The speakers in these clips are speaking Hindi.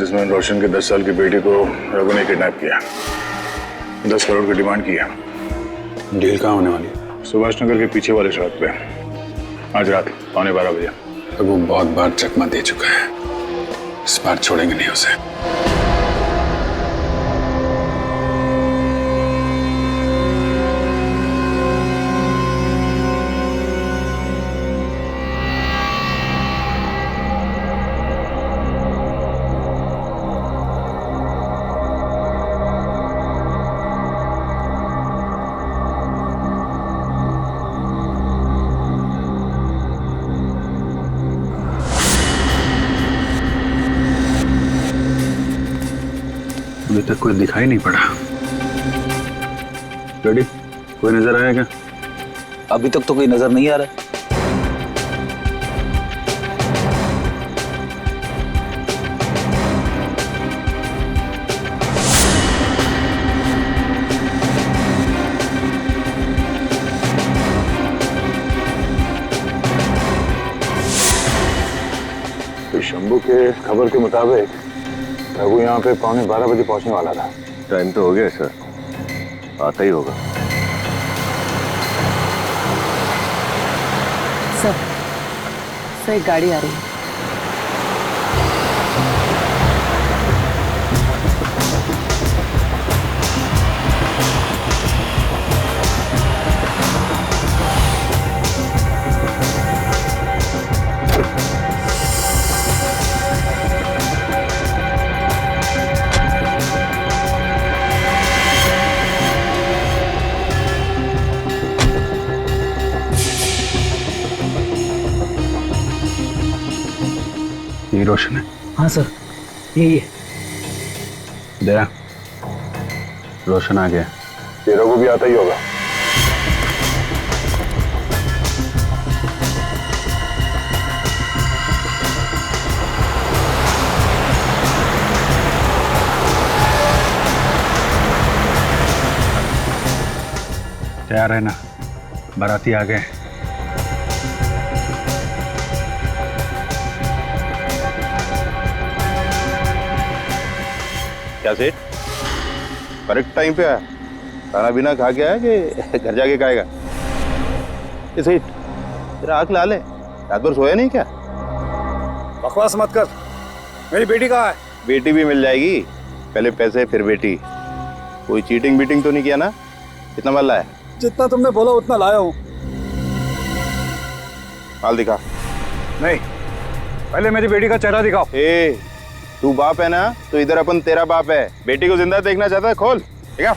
बिजनेसमैन रोशन के 10 साल की बेटी को रघु ने किडनैप किया। 10 करोड़ की डिमांड की है। डील कहाँ होने वाली है? सुभाष नगर के पीछे वाले सड़क पे आज रात 11:15 बजे। रघु बहुत बार चकमा दे चुका है, इस बार छोड़ेंगे नहीं उसे। अभी तक कोई दिखाई नहीं पड़ा। रेडी? कोई नजर आया क्या? अभी तक तो कोई नजर नहीं आ रहा है। तो शंभू के खबर के मुताबिक रघु यहाँ पे 11:15 बजे पहुंचने वाला था। टाइम तो हो गया सर, आता ही होगा। सर एक गाड़ी आ रही है। ये रोशन है? हाँ सर, यही है। दया, रोशन आ गया। ये रघु भी आता ही होगा। तैयार है ना? बाराती आ गए। क्या सेठ, करेक्ट टाइम पे आया? खाना पीना खा के आया कि घर जाके खाएगा? ये सेठ, तेरा आँख लाल है, रात भर सोया नहीं क्या? बकवास मत कर। मेरी बेटी कहाँ है? बेटी भी मिल जाएगी, पहले पैसे फिर बेटी। कोई चीटिंग बीटिंग तो नहीं किया ना? कितना माल लाया? जितना तुमने बोला उतना लाया हूँ। माल दिखा। नहीं, पहले मेरी बेटी का चेहरा दिखाओ। तू बाप है ना, तो इधर अपन तेरा बाप है। बेटी को जिंदा देखना चाहता है? खोल, ठीक है?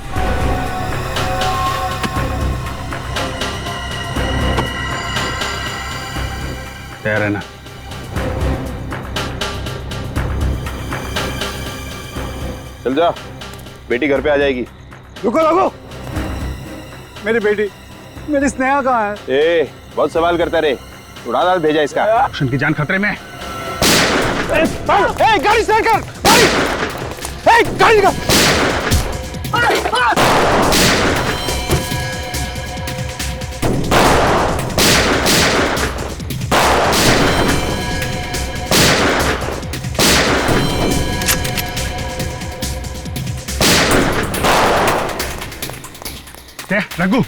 तैयार है ना? चल जा, बेटी घर पे आ जाएगी। रुको रुको, मेरी बेटी, मेरी स्नेहा कहाँ है? बहुत सवाल करता रे, उड़ा दाल भेजा इसका। रोशन की जान खतरे में। गाड़ी स्टार्ट कर, गाड़ी का। रघु,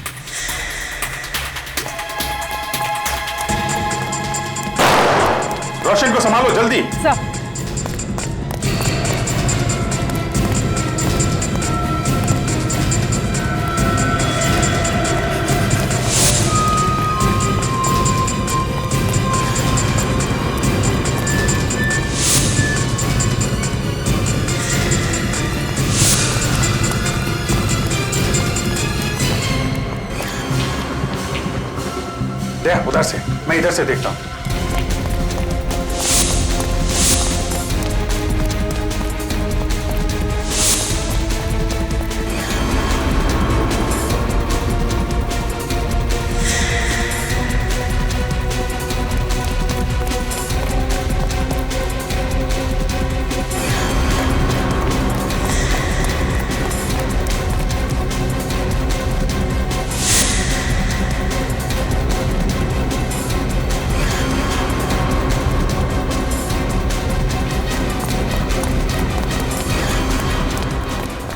रोशन को संभालो जल्दी। सर उधर से, मैं इधर से देखता हूँ।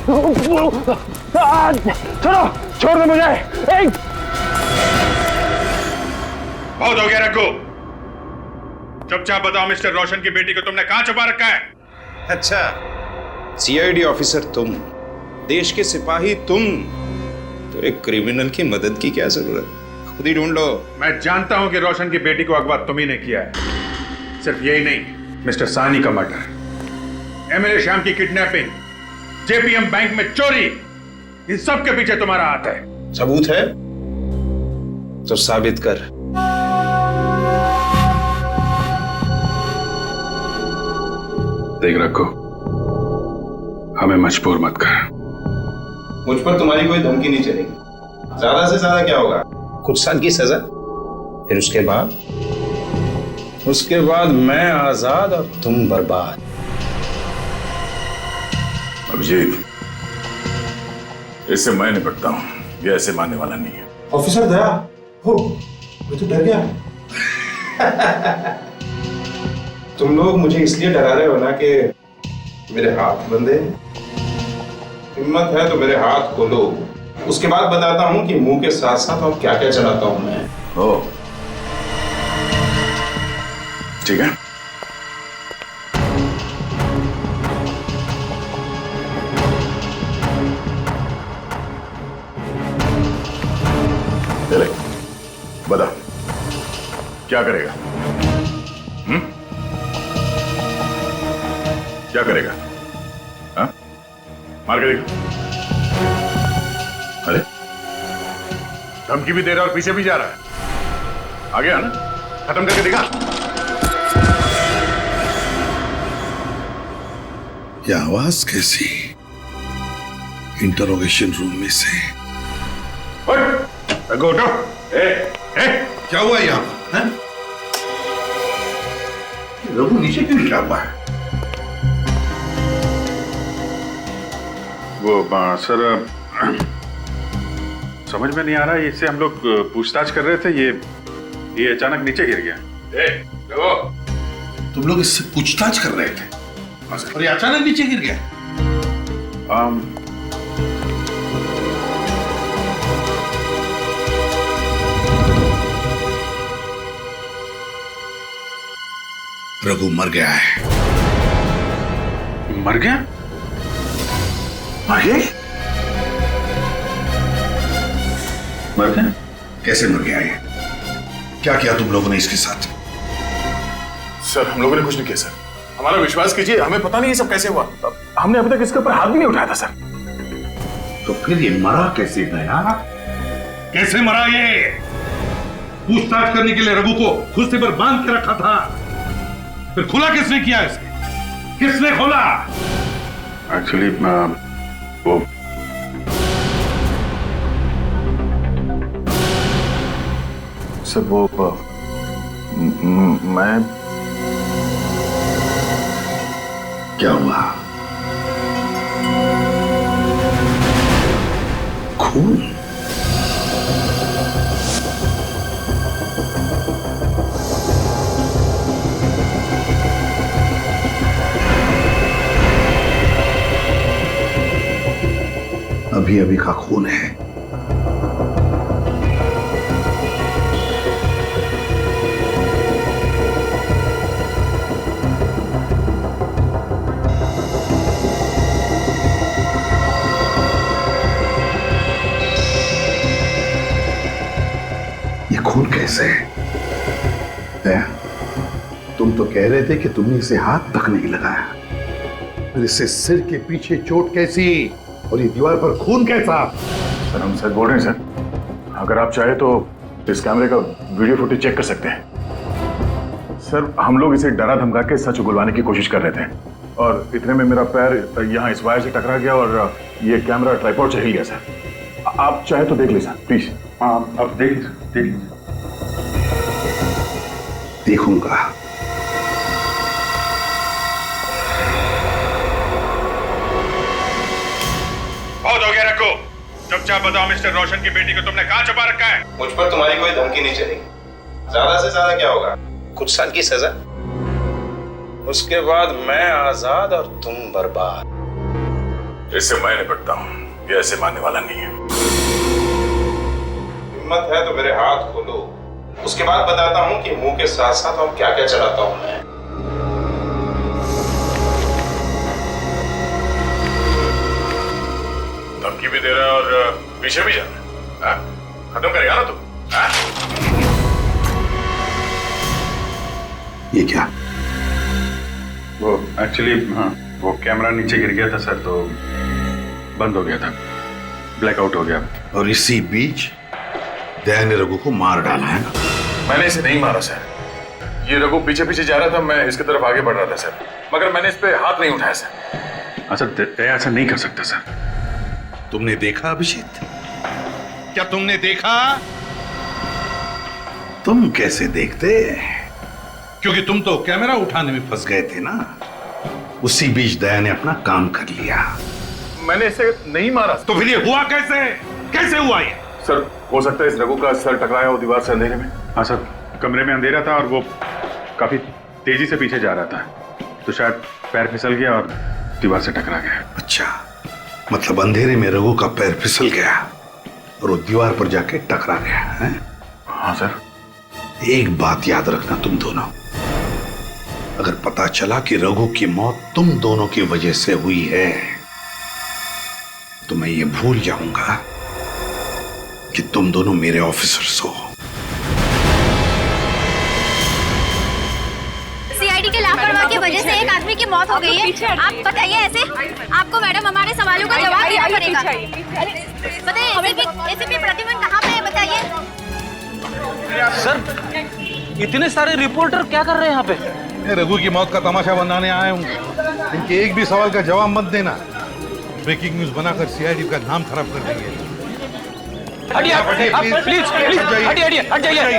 छोड़ो, छोड़ दो मुझे। बहुत हो गया रघु। चुपचाप बताओ मिस्टर रोशन की बेटी को तुमने कहां छुपा रखा है? अच्छा, सीआईडी ऑफिसर तुम, देश के सिपाही तुम, तो एक क्रिमिनल की मदद की क्या जरूरत? खुद ही ढूंढ लो। मैं जानता हूं कि रोशन की बेटी को अगवा तुम ही ने किया है। सिर्फ यही नहीं, मिस्टर सानी का मर्डर, एमएलए श्याम की किडनैपिंग, जेपीएम बैंक में चोरी, इन सब के पीछे तुम्हारा हाथ है। सबूत है तो साबित कर। देख रखो, हमें मजबूर मत कर। मुझ पर तुम्हारी कोई धमकी नहीं चलेगी। ज्यादा से ज्यादा क्या होगा, कुछ साल की सजा, फिर उसके बाद मैं आजाद और तुम बर्बाद। अभिजीत, इससे मैं निपटता हूं, ये ऐसे मानने वाला नहीं है। ऑफिसर दया हो, मैं तो डर गया। तुम लोग मुझे इसलिए डरा रहे हो ना कि मेरे हाथ बंधे। हिम्मत है तो मेरे हाथ खोलो, उसके बाद बताता हूं कि मुंह के साथ साथ और क्या क्या चलाता हूं मैं। ओ, ठीक है। ले, बता क्या करेगा? क्या करेगा? हाँ? मार के देखो। अरे, धमकी भी दे रहा और पीछे भी जा रहा है। आ गया ना? खत्म करके दिखा। ये आवाज कैसी? इंटरोगेशन रूम में से। उठो। क्या हुआ यहाँ पर? रघु नीचे क्यों गिरा हुआ है? वो सर, समझ में नहीं आ रहा है। इससे हम लोग पूछताछ कर रहे थे, ये अचानक नीचे गिर गया। तुम लोग इससे पूछताछ कर रहे थे और ये अचानक नीचे गिर गया? रघु मर गया है। मर गया? मर गया? मर गया? कैसे मर गया ये? क्या किया तुम लोगों ने इसके साथ? सर, हम लोगों ने कुछ नहीं किया सर। हमारा विश्वास कीजिए, हमें पता नहीं ये सब कैसे हुआ। हमने अभी तक इसके ऊपर हाथ भी नहीं उठाया था सर। तो फिर ये मरा कैसे गया? कैसे मरा ये? पूछताछ करने के लिए रघु को खुर्सी पर बांध के रखा था, फिर खुला किसने किया इसे? किसने खोला? एक्चुअली वो सर, वो मैं क्या हुआ? खून? अभी अभी का खून है। ये खून कैसे है? तुम तो कह रहे थे कि तुमने इसे हाथ तक नहीं लगाया, फिर इससे सिर के पीछे चोट कैसी और ये दीवार पर खून कैसा? सर, हम सच बोल रहे हैं सर। अगर आप चाहे तो इस कैमरे का वीडियो फुटेज चेक कर सकते हैं। सर, हम लोग इसे डरा धमका के सच उगलवाने की कोशिश कर रहे थे और इतने में मेरा पैर यहाँ इस वायर से टकरा गया और ये कैमरा ट्राइपॉड से हिल गया सर। आप चाहे तो देख लीजिए प्लीज। आप देख लीजिए। देखूंगा। बहुत हो गया रखो। चुपचाप बताओ मिस्टर रोशन की बेटी को तुमने कहां छुपा रखा है? मुझ पर तुम्हारी कोई धमकी नहीं चलेगी। ज्यादा से ज्यादा क्या होगा, कुछ साल की सजा, उसके बाद मैं आजाद और तुम बर्बाद। इससे मैं निपटता हूँ, ये ऐसे मानने वाला नहीं है। हिम्मत है तो मेरे हाथ खोलो, उसके बाद बताता हूँ कि मुंह के साथ साथ और क्या क्या चलाता हूँ मैं। धमकी भी दे रहा है और पीछे भी जा रहा है। खत्म करेगा ना तू? ये क्या? वो एक्चुअली हाँ, वो कैमरा नीचे गिर गया था सर, तो बंद हो गया था, ब्लैकआउट हो गया। और इसी बीच दया ने रघु को मार डाला है ना? मैंने इसे नहीं मारा सर। ये रघु पीछे पीछे जा रहा था, मैं इसकी तरफ आगे बढ़ रहा था सर, मगर मैंने इस पे हाथ नहीं उठाया सर। सर दया ऐसा नहीं कर सकता सर। तुमने देखा अभिजीत? क्या तुमने देखा? तुम कैसे देखते? क्योंकि तुम तो कैमरा उठाने में फंस गए थे ना। उसी बीच दया ने अपना काम कर लिया। मैंने इसे नहीं मारा। तो फिर ये हुआ कैसे? कैसे हुआ ये? सर हो सकता है इस रघु का सर टकराया हो दीवार से अंधेरे में। हाँ सर, कमरे में अंधेरा था और वो काफी तेजी से पीछे जा रहा था, तो शायद पैर फिसल गया और दीवार से टकरा गया। अच्छा, मतलब अंधेरे में रघु का पैर फिसल गया और वो दीवार पर जाके टकरा गया है? हाँ सर। एक बात याद रखना तुम दोनों, अगर पता चला कि रघु की मौत तुम दोनों की वजह से हुई है तो मैं ये भूल जाऊंगा कि तुम दोनों मेरे ऑफिसर्स हो। सीआईडी के लापरवाही की वजह से एक आदमी की मौत हो गई है। आप बताइए ऐसे? आपको मैडम हमारे सवालों का जवाब देना पड़ेगा। बताइए एसीपी प्रद्युमन कहाँ पे है, बताइए। सर, इतने सारे रिपोर्टर क्या कर रहे हैं यहाँ पे? रघु की मौत का तमाशा बनाने आया हूँ। इनके एक भी सवाल का जवाब मत देना, ब्रेकिंग न्यूज बनाकर सीआईडी का नाम खराब कर देंगे। हटिए, प्लीज हट जाइए।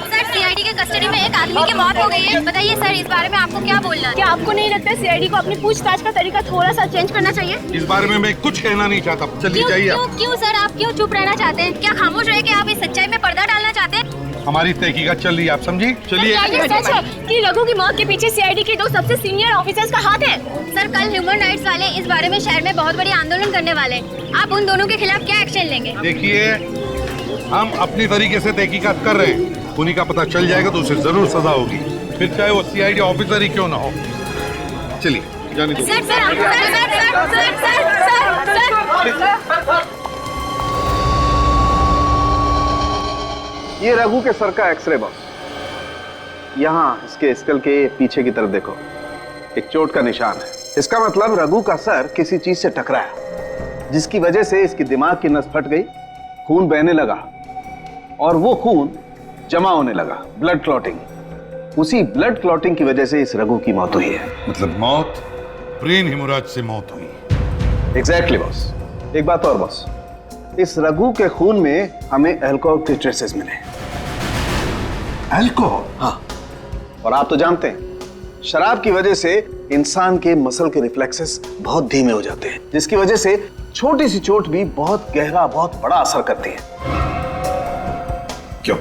सर सीआईडी के कस्टडी में एक आदमी की मौत हो गई है। बताइए सर, इस बारे में आपको क्या बोलना है? क्या आपको नहीं लगता सीआईडी को अपनी पूछताछ का तरीका थोड़ा सा चेंज करना चाहिए? इस बारे में मैं कुछ कहना नहीं चाहता। चलिए जाइए। क्यों सर, आप क्यों चुप रहना चाहते हैं? क्या खामोश रहे कि आप इस सच्चाई में पर्दा डालना चाहते हैं? हमारी तहकीकात चल रही है, आप समझी? चलिए। सच है कि रघु की मौत के पीछे सीआईडी के दो सबसे सीनियर ऑफिसर्स का हाथ है। सर कल ह्यूमन राइट्स वाले इस बारे में शहर में बहुत बड़ी आंदोलन करने वाले हैं। आप उन दोनों के खिलाफ क्या एक्शन लेंगे? देखिए, हम अपनी तरीके से तहकीकात कर रहे हैं। उन्हीं का पता चल जाएगा तो उसे जरूर सजा होगी, फिर चाहे वो सीआईडी ऑफिसर ही क्यों ना हो। चलिए जाने दो। सर ये रघु के सर का एक्सरे बॉक्स। यहाँ इसके स्कल के पीछे की तरफ देखो, एक चोट का निशान है। इसका मतलब रघु का सर किसी चीज से टकराया, जिसकी वजह से इसकी दिमाग की नस फट गई, खून बहने लगा और वो खून जमा होने लगा, ब्लड क्लॉटिंग। उसी ब्लड क्लॉटिंग की वजह से इस रघु की मौत हुई है। मतलब मौत ब्रेन हेमोरेज से मौत हुई। Exactly boss. एक बात और बॉस, इस रघु के खून में हमें अल्कोहल के ट्रेसेस मिले। अल्कोहल? हाँ, और आप तो जानते हैं शराब की वजह से इंसान के मसल के रिफ्लेक्सेस बहुत धीमे हो जाते हैं, जिसकी वजह से छोटी सी चोट भी बहुत गहरा, बहुत बड़ा असर करती है। क्यों?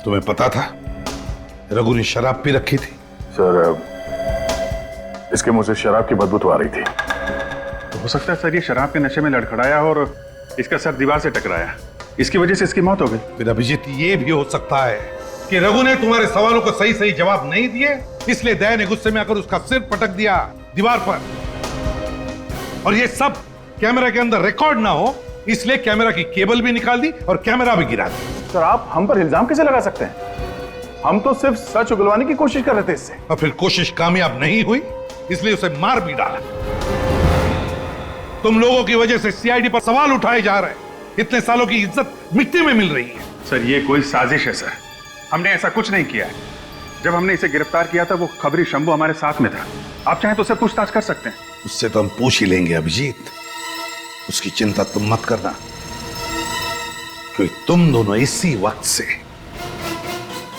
तुम्हें पता था रघु ने शराब पी रखी थी? सर इसके मुंह से शराब की बदबू तो आ रही थी। तो हो सकता है सर ये शराब के नशे में लड़खड़ाया और इसका सर दीवार से टकराया, इसकी वजह से इसकी मौत हो गई। फिर अभिजीत ये भी हो सकता है कि रघु ने तुम्हारे सवालों को सही सही जवाब नहीं दिए, इसलिए दया ने गुस्से में आकर उसका सिर पटक दिया दीवार पर, और ये सब कैमरा के अंदर रिकॉर्ड ना हो इसलिए कैमरा की केबल भी निकाल दी और कैमरा भी गिरा दी। सर आप हम पर इल्जाम कैसे लगा सकते हैं? हम तो सिर्फ सच उगलवाने की कोशिश कर रहे थे इससे। और फिर कोशिश कामयाब नहीं हुई इसलिए उसे मार भी डाला। तुम लोगों की वजह से सीआईडी पर सवाल उठाए जा रहे हैं, इतने सालों की इज्जत मिट्टी में मिल रही है। सर ये कोई साजिश है सर, हमने ऐसा कुछ नहीं किया है। जब हमने इसे गिरफ्तार किया था वो खबरी शंभू हमारे साथ में था, आप चाहें तो उससे पूछताछ कर सकते हैं। उससे तो हम पूछ ही लेंगे अभिजीत, उसकी चिंता तुम मत करना, क्योंकि तुम दोनों इसी वक्त से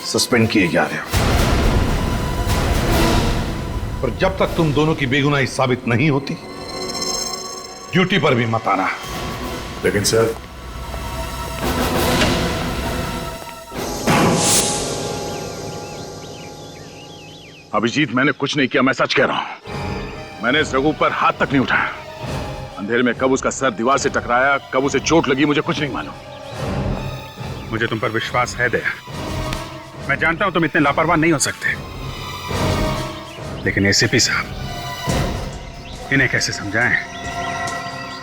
सस्पेंड किए जा रहे हो। और जब तक तुम दोनों की बेगुनाही साबित नहीं होती ड्यूटी पर भी मत आना। लेकिन सर अभिजीत मैंने कुछ नहीं किया, मैं सच कह रहा हूं। मैंने इस रघु पर हाथ तक नहीं उठाया। अंधेरे में कब उसका सर दीवार से टकराया, कब उसे चोट लगी, मुझे कुछ नहीं मालूम। मुझे तुम पर विश्वास है दया। मैं जानता हूं तुम इतने लापरवाह नहीं हो सकते, लेकिन एसीपी साहब, इन्हें कैसे समझाएं?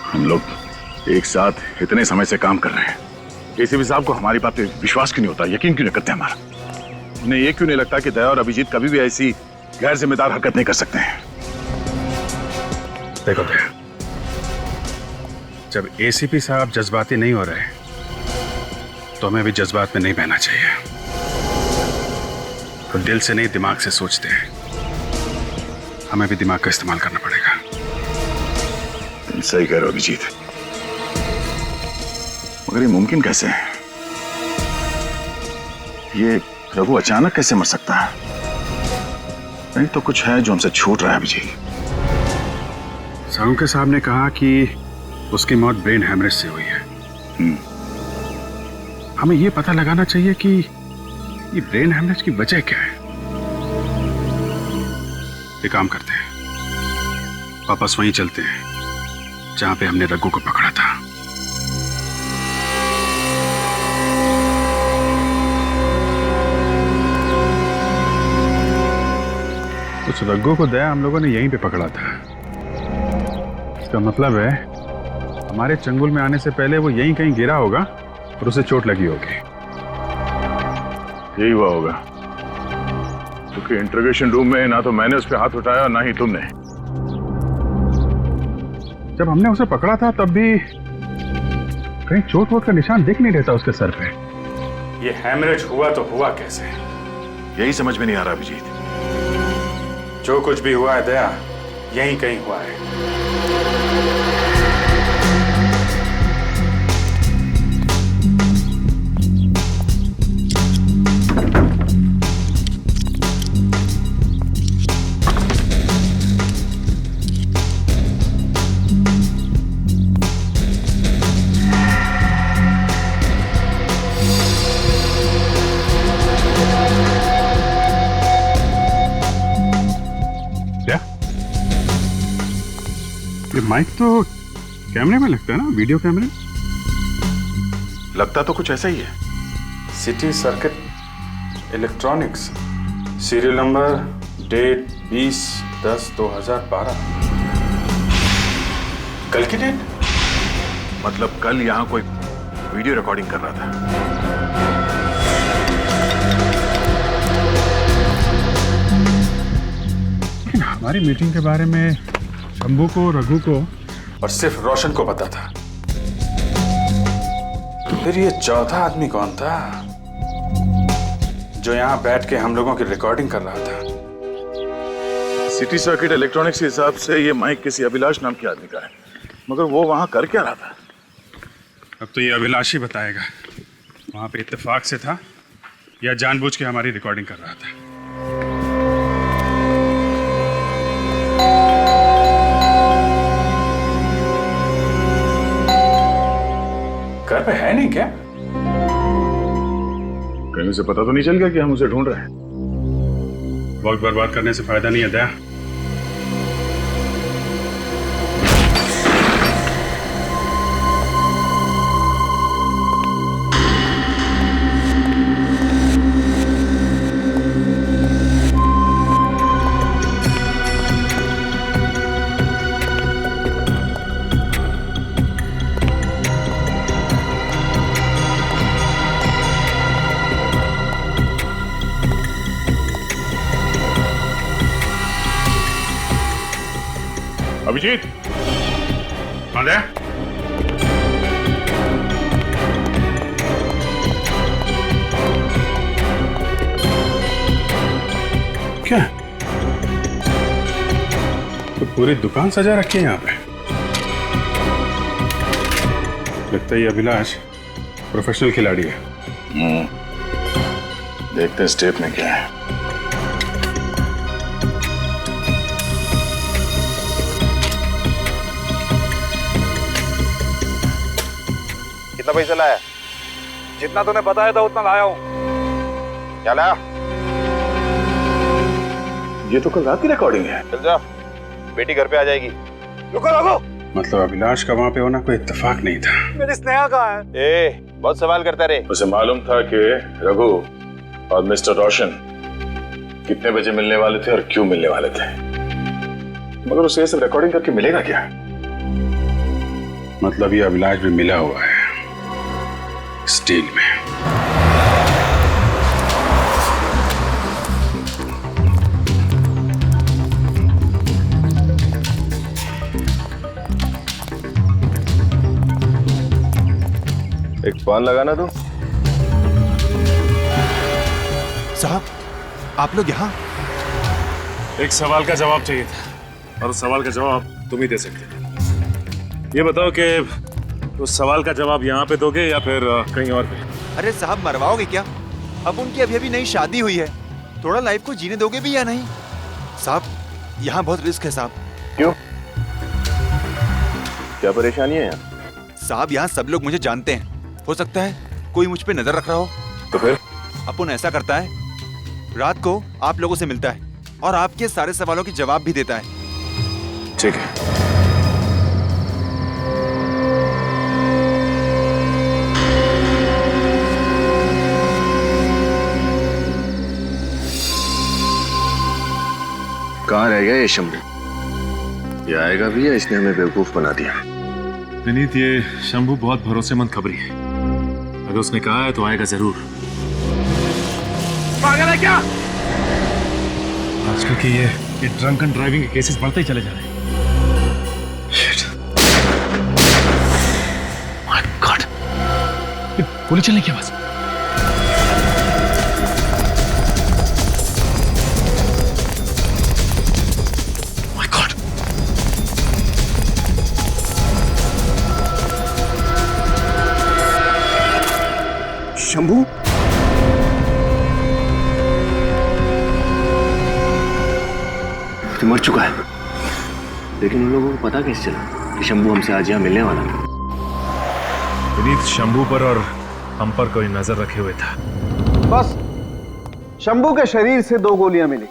हम लोग एक साथ इतने समय से काम कर रहे हैं। एसीपी साहब को हमारी बात पे विश्वास क्यों नहीं होता, यकीन क्यों नहीं करते हमारा? उन्हें ये क्यों नहीं लगता कि दया और अभिजीत कभी भी ऐसी गैर जिम्मेदार हरकत नहीं कर सकते हैं? देखो दया, जब एसीपी साहब जज्बाती नहीं हो रहे तो हमें भी जज्बात में नहीं बहना चाहिए। तो दिल से नहीं दिमाग से सोचते हैं, हमें भी दिमाग का इस्तेमाल करना पड़ेगा। तुम सही कह रहे हो अभिजीत, मगर ये मुमकिन कैसे है? ये रघु अचानक कैसे मर सकता है? नहीं तो कुछ है जो हमसे छूट रहा है अभिजीत। साहू साहब ने कहा कि उसकी मौत ब्रेन हैमरेज से हुई है। हमें यह पता लगाना चाहिए कि ये ब्रेन हैमरेज की वजह क्या है। एक काम करते हैं, वापस वहीं चलते हैं जहां पे हमने रघु को पकड़ा था। उस रघु को दया हम लोगों ने यहीं पे पकड़ा था। इसका मतलब है हमारे चंगुल में आने से पहले वो यहीं कहीं गिरा होगा और उसे चोट लगी होगी। यही हुआ होगा, क्योंकि इंटरोगेशन रूम में ना तो मैंने उस पर हाथ उठाया ना ही तुमने। जब हमने उसे पकड़ा था तब भी कहीं चोट वोट का निशान दिख नहीं रहता उसके सर पे। ये हैमरेज हुआ तो हुआ कैसे? यही समझ में नहीं आ रहा अभिजीत। जो कुछ भी हुआ है दया, यहीं कहीं हुआ है। ये माइक तो कैमरे में लगता है ना, वीडियो कैमरे। लगता तो कुछ ऐसा ही है। City circuit electronics, serial number, date 20/10/2012। कल की डेट? मतलब कल यहाँ कोई वीडियो रिकॉर्डिंग कर रहा था। लेकिन हमारी मीटिंग के बारे में शंभू को, रघु को और सिर्फ रोशन को पता था। फिर ये चौथा आदमी कौन था जो यहाँ बैठ के हम लोगों की रिकॉर्डिंग कर रहा था? सिटी सर्किट इलेक्ट्रॉनिक्स के हिसाब से ये माइक किसी अभिलाष नाम के आदमी का है, मगर वो वहां कर क्या रहा था? अब तो ये अभिलाष ही बताएगा वहां पे इत्तेफाक से था या जानबूझ के हमारी रिकॉर्डिंग कर रहा था। घर पे है नहीं क्या? कहीं से पता तो नहीं चल गया कि हम उसे ढूंढ रहे हैं? वक्त बर्बाद करने से फायदा नहीं है दया। अभिजीत, कौन है? क्या तो पूरी दुकान सजा रखी है यहाँ पे? लगता है ये अभिलाष प्रोफेशनल खिलाड़ी है। देखते हैं स्टेप में क्या है। कितना पैसा लाया? जितना तूने बताया था उतना लाया हूं। क्या लाया? ये तो कल रात की रिकॉर्डिंग है। चल जा, बेटी घर पे आ जाएगी। रुको रुको, मतलब अभिलाष का वहां पे होना कोई इत्तेफाक नहीं था। मेरी स्नेहा कहाँ है? बहुत सवाल करता रहे। उसे मालूम था कि रघु और मिस्टर रोशन कितने बजे मिलने वाले थे और क्यों मिलने वाले थे, मगर उसे ये सब रिकॉर्डिंग करके मिलेगा क्या? मतलब ये अभिलाष भी मिला हुआ है स्टील में। एक फोन लगाना दो। साहब, आप लोग यहाँ? एक सवाल का जवाब चाहिए था और उस सवाल का जवाब तुम ही दे सकते हो। ये बताओ कि उस सवाल का जवाब यहाँ पे दोगे या फिर कहीं और पे? अरे साहब, मरवाओगे क्या? अब उनकी अभी अभी नई शादी हुई है, थोड़ा लाइफ को जीने दोगे भी या नहीं? साहब, यहाँ बहुत रिस्क है साहब। क्यों? क्या परेशानी है यहाँ? साहब, यहाँ सब लोग मुझे जानते हैं, हो सकता है कोई मुझ पे नजर रख रहा हो। तो फिर? अपुन ऐसा करता है, रात को आप लोगों से मिलता है और आपके सारे सवालों के जवाब भी देता है। ठीक है। कहाँ रह गया ये शंभू? ये आएगा भी या इसने हमें बेवकूफ बना दिया? विनीत, ये शंभू बहुत भरोसेमंद खबरी है। अगर उसने कहा है तो आएगा जरूर। पागल है क्या? आजकल के ये ड्रंकन ड्राइविंग के केसेस बढ़ते ही चले जा रहे हैं। माय गॉड, गोली चलने की आवाज। माय गॉड, शंभू, तो मर चुका है, लेकिन उन लोगों को पता कैसे चला कि शंभू हमसे आज यहाँ मिलने वाला है? विनीत, शंभू पर और हम पर कोई नजर रखे हुए था। बस शंभू के शरीर से 2 गोलियां मिली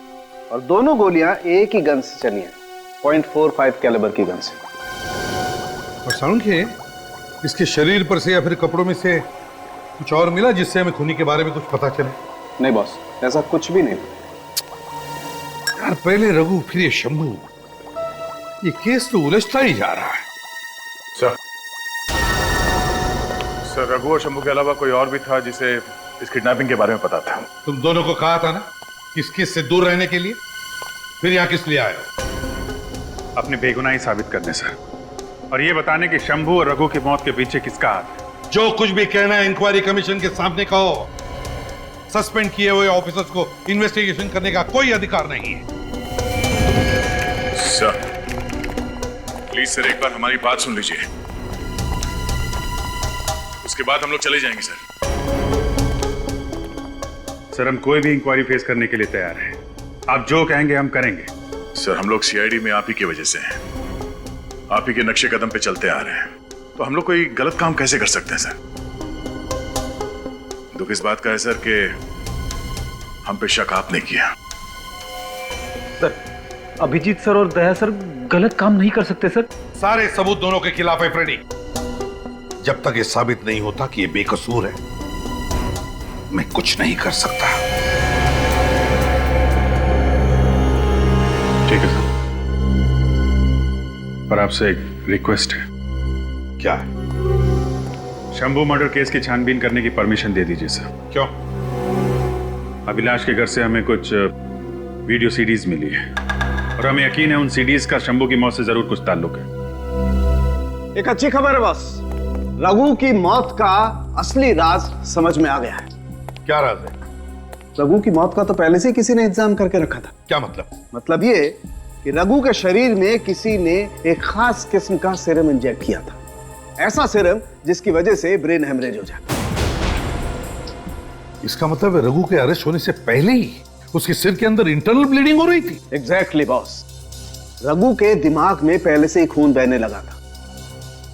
और दोनों गोलियां एक ही गन से चली हैं, .45 कैलिबर की गन से। और साउंड के इसके शरीर पर से या फिर कपड़ों में से कुछ और मिला जिससे हमें खूनी के बारे में कुछ पता चले? नहीं बॉस, ऐसा कुछ भी नहीं। यार, पहले रघु फिर ये शंभू, ये केस तो उलझता ही जा रहा है। सर, रघु और शंभू के अलावा कोई और भी था जिसे इस किडनैपिंग के बारे में पता था? तुम दोनों को कहा था ना इस केस से दूर रहने के लिए, फिर यहाँ किस लिए आए हो? अपनी बेगुनाही साबित करने सर, और ये बताने कि शंभू और रघु की मौत के पीछे किसका हाथ है। जो कुछ भी कहना है इंक्वायरी कमीशन के सामने कहो। सस्पेंड किए हुए ऑफिसर्स को इन्वेस्टिगेशन करने का कोई अधिकार नहीं है। सर, प्लीज सर, एक बार हमारी बात सुन लीजिए, उसके बाद हम लोग चले जाएंगे। सर, हम कोई भी इंक्वायरी फेस करने के लिए तैयार हैं। आप जो कहेंगे हम करेंगे। सर, हम लोग सीआईडी में आप ही की वजह से हैं, आप ही के नक्शे कदम पे चलते आ रहे हैं, तो हम लोग कोई गलत काम कैसे कर सकते हैं? सर, दुख इस बात का है सर कि हम पे शक आपने किया। सर, अभिजीत सर और दया सर गलत काम नहीं कर सकते सर। सारे सबूत दोनों के खिलाफ है फ्रेडी। जब तक ये साबित नहीं होता कि ये बेकसूर है, मैं कुछ नहीं कर सकता। ठीक है सर, पर आपसे एक रिक्वेस्ट है। क्या है? शंभू मर्डर केस की छानबीन करने की परमिशन दे दीजिए सर। क्यों? अभिलाष के घर से हमें कुछ वीडियो सीडीज मिली है और हमें यकीन है उन सीडीज का शंभू की मौत से जरूर कुछ ताल्लुक है। एक अच्छी खबर है बॉस, रघु की मौत का असली राज समझ में आ गया है। क्या राज है? रघु की मौत का तो पहले से किसी ने इंतजाम करके रखा था। क्या मतलब? मतलब ये कि रघु के शरीर में किसी ने एक खास किस्म का सीरम इंजेक्ट किया था, ऐसा सीरम जिसकी वजह से ब्रेन हेमरेज हो जाता। इसका मतलब है रघु के अरेस्ट होने से पहले ही उसके सिर के अंदर इंटरनल ब्लीडिंग हो रही थी। एग्जैक्टली बॉस, रघु के दिमाग में पहले से ही खून बहने लगा था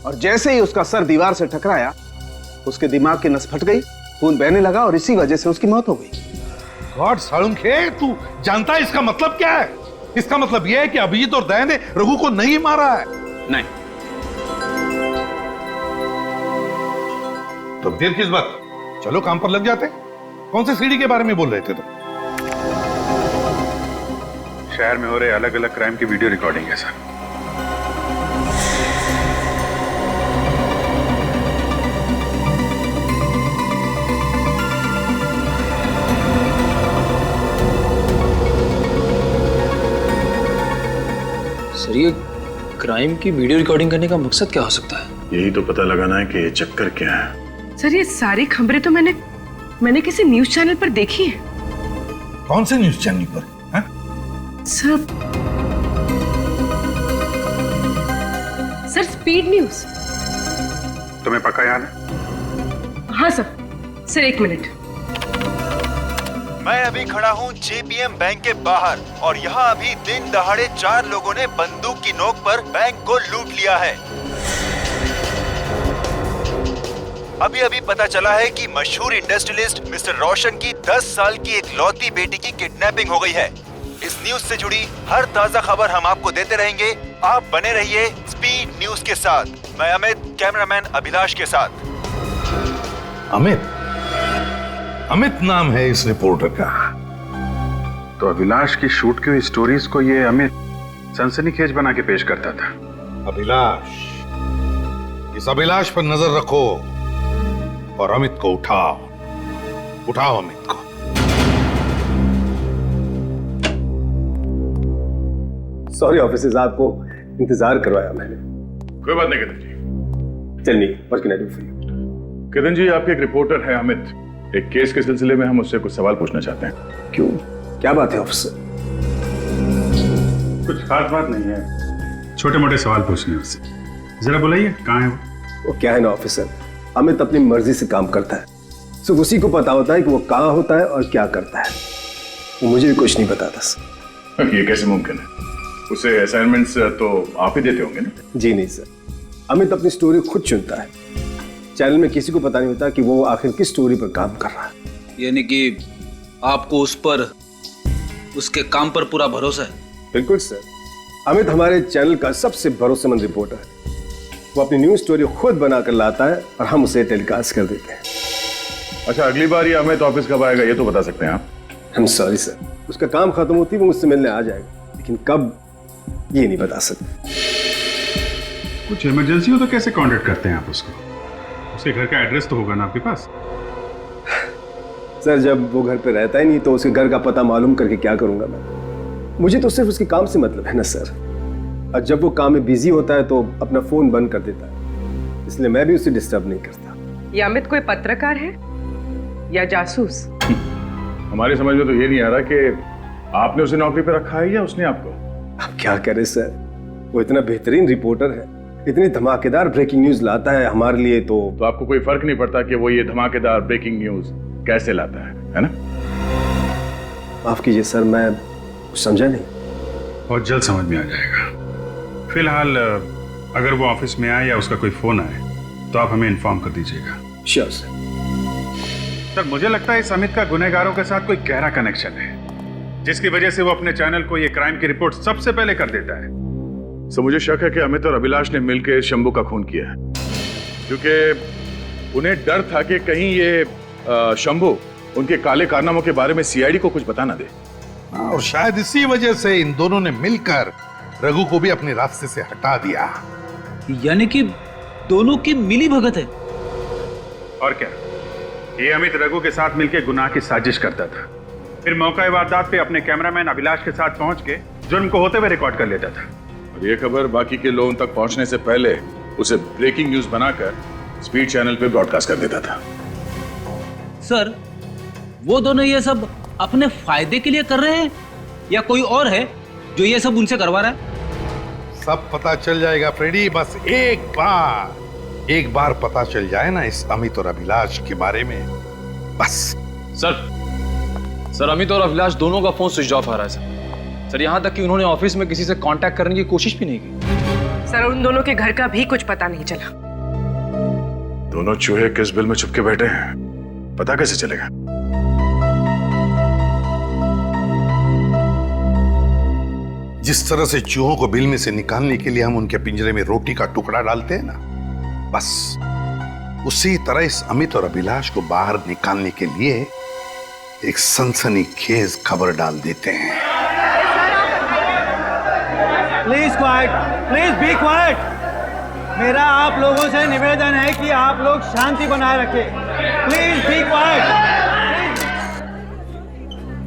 और जैसे ही उसका सर दीवार से टकराया उसके दिमाग की नस फट गई, खून बहने लगा और इसी वजह से उसकी मौत हो गई। गॉड सालुंखे, तू जानता है इसका मतलब क्या है? इसका मतलब यह है कि अभिजीत और दया ने रघु को नहीं मारा है। नहीं। तो देर किस बात, चलो काम पर लग जाते। कौन से सीडी के बारे में बोल रहे थे तुम? शहर में हो रहे अलग अलग क्राइम की वीडियो रिकॉर्डिंग है सर। सर ये क्राइम की वीडियो रिकॉर्डिंग करने का मकसद क्या हो सकता है? यही तो पता लगाना है कि ये चक्कर क्या है। सर ये सारी खबरें तो मैंने किसी न्यूज चैनल पर देखी है। कौन से न्यूज चैनल पर? Sir speed news. तुम्हें पक्का याद है? हाँ सर एक मिनट। मैं अभी खड़ा हूँ जेपीएम बैंक के बाहर और यहाँ अभी दिन दहाड़े 4 लोगों ने बंदूक की नोक पर बैंक को लूट लिया है। अभी अभी पता चला है कि मशहूर इंडस्ट्रियलिस्ट मिस्टर रोशन की 10 साल की एक लौती बेटी की किडनैपिंग हो गई है। इस न्यूज से जुड़ी हर ताजा खबर हम आपको देते रहेंगे। आप बने रहिए स्पीड न्यूज के साथ। मैं अमित, कैमरामैन अभिलाष के साथ। अमित नाम है इस रिपोर्टर का। तो अभिलाष की शूट की हुई स्टोरीज को ये अमित सनसनीखेज बना के पेश करता था। अभिलाष, इस अभिलाष पर नजर रखो और अमित को उठाओ अमित को। सॉरी ऑफिसर्स, आपको इंतजार करवाया मैंने। कोई बात नहीं Kidan ji. Tell me what can I do for you? Kidan ji, आपके एक रिपोर्टर है अमित। एक केस के सिलसिले में हम उससे कुछ सवाल पूछना चाहते हैं। क्यों, क्या बात है ऑफिसर? कुछ खास बात नहीं है, छोटे मोटे सवाल पूछने उससे। जरा बुलाइए, कहाँ है वो? क्या है ना ऑफिसर, अमित अपनी मर्जी से काम करता है। सिर्फ उसी को पता होता है कि वो कहाँ होता है और क्या करता है। वो मुझे भी कुछ नहीं बताता सर। ये कैसे मुमकिन है? उसे असाइनमेंट्स तो आप ही देते होंगे ना? जी नहीं सर, अमित अपनी स्टोरी खुद चुनता है। चैनल में किसी को पता नहीं होता कि वो आखिर किस स्टोरी पर काम कर रहा है। यानी कि आपको उस पर, उसके काम पर पूरा भरोसा है? बिल्कुल सर, अमित हमारे चैनल का सबसे भरोसेमंद रिपोर्टर है। वो अपनी न्यूज स्टोरी खुद बनाकर लाता है और हम उसे टेलीकास्ट कर देते हैं। अच्छा, अगली बार ये अमित ऑफिस कब आएगा ये तो बता सकते हैं आप? हम सॉरी सर, उसका काम खत्म होती वो मुझसे मिलने आ जाएगा, लेकिन कब ये नहीं बता सकते। कुछ इमरजेंसी हो तो कैसे कांटेक्ट करते हैं आप उसको? उसके घर का एड्रेस तो होगा ना आपके पास? सर जब वो घर पे रहता ही नहीं तो उसके घर का पता मालूम करके क्या करूंगा मैं? मुझे तो सिर्फ उसके काम से मतलब है ना सर। और जब वो काम में बिजी होता है तो अपना फोन बंद कर देता है, इसलिए मैं भी उसे डिस्टर्ब नहीं करता। ये अमित कोई पत्रकार है या जासूस? हमारी समझ में तो ये नहीं आ रहा कि आपने उसे नौकरी पे रखा है या उसने आपको। अब क्या करे सर, वो इतना बेहतरीन रिपोर्टर है, इतनी धमाकेदार ब्रेकिंग न्यूज लाता है हमारे लिए। तो आपको कोई फर्क नहीं पड़ता कि वो ये धमाकेदार ब्रेकिंग न्यूज कैसे लाता है ना? माफ कीजिए सर, मैं समझा नहीं। बहुत जल्द समझ में आ जाएगा। फिलहाल अगर वो ऑफिस में आए या उसका कोई फोन आए तो आप हमें इन्फॉर्म कर दीजिएगा। Sure sir. सर मुझे लगता है इस अमित का गुनहगारों के साथ कोई गहरा कनेक्शन है, जिसकी वजह से वो अपने चैनल को ये क्राइम की रिपोर्ट सबसे पहले कर देता है। सो मुझे शक है कि अमित और अभिलाष ने मिलकर शंभू का खून किया है, क्योंकि उन्हें डर था कि कहीं ये शंभू उनके काले कारनामों के बारे में सीआईडी को कुछ बता ना दे। और शायद इसी वजह से इन दोनों ने मिलकर रघु को भी अपने रास्ते से हटा दिया। यानी कि दोनों की मिली भगत है। और क्या, ये अमित रघु के साथ मिलकर गुनाह की साजिश करता था, फिर मौका वारदात पे अपने कैमरामैन अभिलाष के साथ पहुंच के जुर्म को होते हुए रिकॉर्ड कर लेता था। और ये खबर बाकी के लोगों तक पहुंचने से पहले उसे ब्रेकिंग न्यूज बनाकर स्पीड चैनल पे ब्रॉडकास्ट कर देता था। सर वो दोनों ये सब अपने फायदे के लिए कर रहे हैं या कोई और है जो ये सब उनसे करवा रहा है? सब पता चल जाएगा फ्रेडी, बस एक बार पता चल जाए ना इस अमित और अभिलाष के बारे में, बस। सर अमित और अभिलाष दोनों का फोन स्विच ऑफ आ रहा है सर। यहाँ तक कि उन्होंने ऑफिस में किसी से कांटेक्ट करने की कोशिश भी नहीं की। सर उन दोनों के घर का भी कुछ पता नहीं चला। दोनों चूहे किस बिल में छुपके बैठे हैं, पता कैसे चलेगा? जिस तरह से चूहों को बिल में से निकालने के लिए हम उनके पिंजरे में रोटी का टुकड़ा डालते हैं ना, बस उसी तरह इस अमित और अभिलाष को बाहर निकालने के लिए एक सनसनीखेज खबर डाल देते हैं। Please quite, please be quite. मेरा आप लोगों से निवेदन है कि आप लोग शांति बनाए रखें। Please be quite,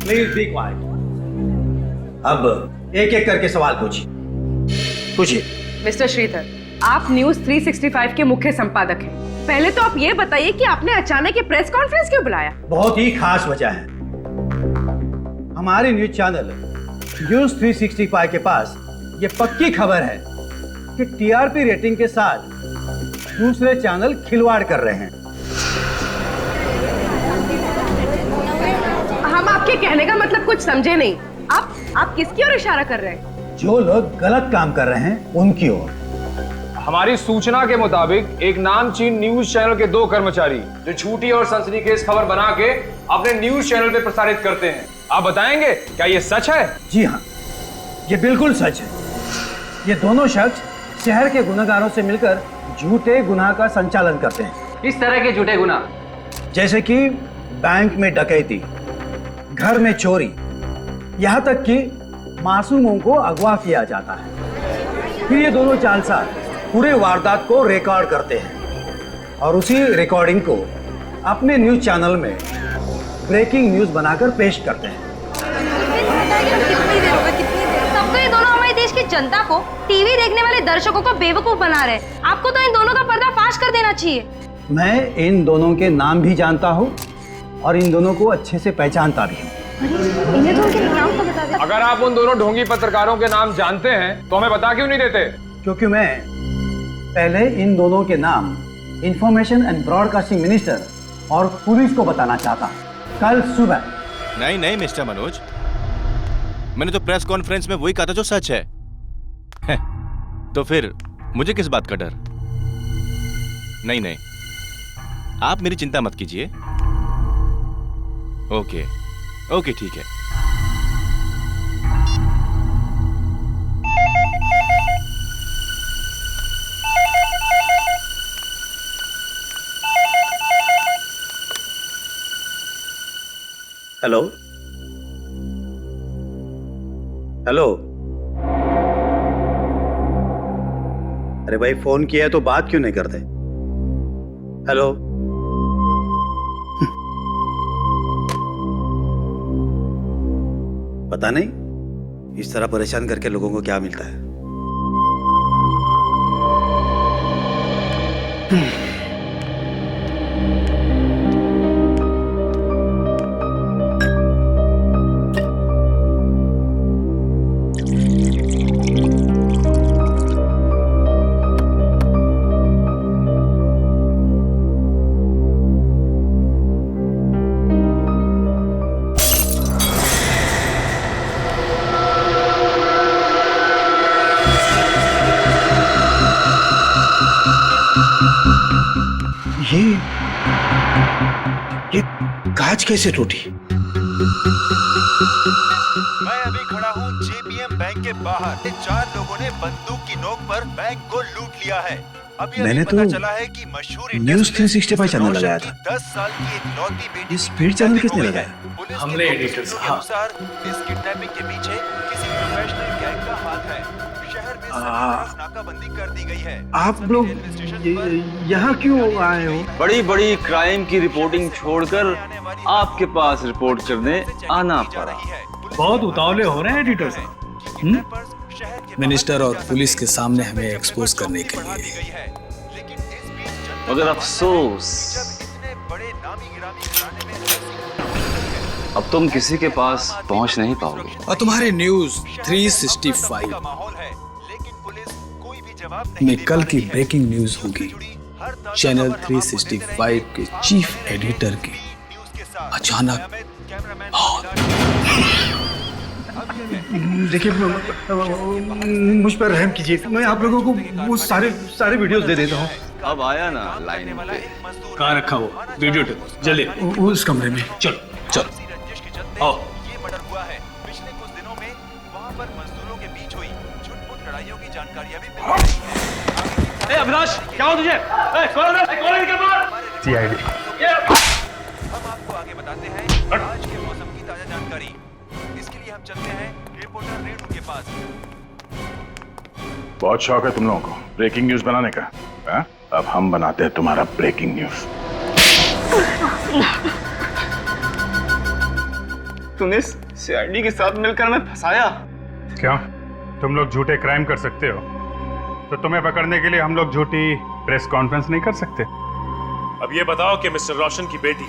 please be quite. अब एक एक करके सवाल पूछिए। मिस्टर श्रीधर, आप न्यूज 365 के मुख्य संपादक हैं। पहले तो आप ये बताइए कि आपने अचानक ये प्रेस कॉन्फ्रेंस क्यों बुलाया? बहुत ही खास वजह है। हमारे न्यूज चैनल न्यूज 365 के पास ये पक्की खबर है कि टीआरपी रेटिंग के साथ दूसरे चैनल खिलवाड़ कर रहे हैं। हम आपके कहने का मतलब कुछ समझे नहीं। आप किसकी ओर इशारा कर रहे हैं? जो लोग गलत काम कर रहे हैं उनकी ओर। हमारी सूचना के मुताबिक एक नामचीन न्यूज चैनल के 2 कर्मचारी जो झूठी और सनसनीखेज खबर बना के अपने न्यूज चैनल पे प्रसारित करते हैं, आप बताएंगे क्या ये सच है? जी हाँ, ये बिल्कुल सच है। ये दोनों शख्स शहर के गुनहगारों से मिलकर झूठे गुनाह का संचालन करते हैं। किस तरह के झूठे गुनाह? जैसे कि बैंक में डकैती, घर में चोरी, यहाँ तक कि मासूमों को अगवा किया जाता है। फिर ये दोनों जालसाज पूरे वारदात को रिकॉर्ड करते हैं और उसी रिकॉर्डिंग को अपने न्यूज चैनल में ब्रेकिंग न्यूज बनाकर पेश करते हैं। तब तो ये दोनों हमारे देश की जनता को, टीवी देखने वाले दर्शकों को बेवकूफ बना रहे हैं। आपको तो इन दोनों का पर्दाफाश कर देना चाहिए। मैं इन दोनों के नाम भी जानता हूँ और इन दोनों को अच्छे से पहचानता भी हूँ। इन्हें तो उनके नाम तो बता दे। अगर आप उन दोनों ढोंगी पत्रकारों के नाम जानते हैं तो हमें बता क्यों नहीं देते? क्योंकि मैं पहले इन दोनों के नाम इंफॉर्मेशन एंड ब्रॉडकास्टिंग मिनिस्टर और पुलिस को बताना चाहता कल सुबह। नहीं मिस्टर मनोज, मैंने तो प्रेस कॉन्फ्रेंस में वही कहा था जो सच है। तो फिर मुझे किस बात का डर? नहीं, आप मेरी चिंता मत कीजिए। ओके, ठीक है। हेलो, अरे भाई फोन किया है तो बात क्यों नहीं करते? हेलो, पता नहीं इस तरह परेशान करके लोगों को क्या मिलता है। ये कांच कैसे टूटी? मैं अभी खड़ा हूँ जेपीएम बैंक के बाहर। 4 लोगों ने बंदूक की नोक पर बैंक को लूट लिया है। अभी मैंने पता तो चला है कि मशहूर न्यूज 365 चैनल लगाया था। 10 साल की इकलौती बेटी ये स्पीड चैनल किसने लगाया? हमने एडिटर साहब। इस किडनैपिंग के पीछे किसी प्रोफेशनल गैंग का हाथ है। शहर में सभी नाकाबंदी कर दी गई है। आप लोग यहाँ क्यों आए हो? बड़ी बड़ी क्राइम की रिपोर्टिंग छोड़कर आपके पास रिपोर्ट करने आना पड़ा। बहुत उतावले हो रहे हैं एडिटर साहब। मिनिस्टर और पुलिस के सामने हमें एक्सपोज करने के लिए। मगर अफसोस, अब तुम किसी के पास पहुंच नहीं पाओगे। और तुम्हारे न्यूज 365 में कल की ब्रेकिंग न्यूज होगी। चैनल 365 के चीफ एडिटर की अचानक देखिए, मुझ पर रहम कीजिए। मैं आप लोगों को वो सारे वीडियोस दे देता हूँ। अब आया ना लाइन पे। कहाँ रखा वो वीडियो टेप? जल्दी उस कमरे में। चलो आओ। ये मर्डर हुआ है। पिछले कुछ दिनों में वहां पर मजदूरों के बीच अभिलाष क्या हो तुझे? कौन है इनके पास? सीआईडी। हम आपको आगे बताते हैं आज के मौसम की ताजा जानकारी। इसके लिए हम चलते हैं रिपोर्टर रेणु के पास। बहुत शौक है तुम लोगों को ब्रेकिंग न्यूज बनाने का, हा? अब हम बनाते हैं तुम्हारा ब्रेकिंग न्यूज। तूने सीआईडी के साथ मिलकर हमें फंसाया। क्यों? तुम लोग झूठे क्राइम कर सकते हो, तो तुम्हें पकड़ने के लिए हम लोग झूठी प्रेस कॉन्फ्रेंस नहीं कर सकते? अब ये बताओ कि मिस्टर रोशन की बेटी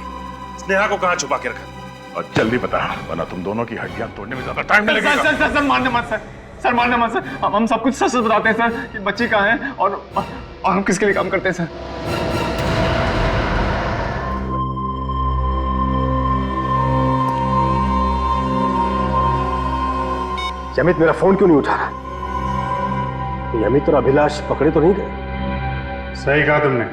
स्नेहा को कहाँ छुपा के रखा? और जल्दी बता, वरना तुम दोनों की हड्डियां तोड़ने में ज्यादा टाइम नहीं लगेगा। सर मारने मत सर, सर मारने मत सर। हम सब कुछ सच बताते हैं सर कि बच्ची कहाँ है और हम किसके लिए काम करते हैं सर। अमित मेरा फोन क्यों नहीं उठा रहा? ये अमित और अभिलाष पकड़े तो नहीं गए? सही कहा तुमने।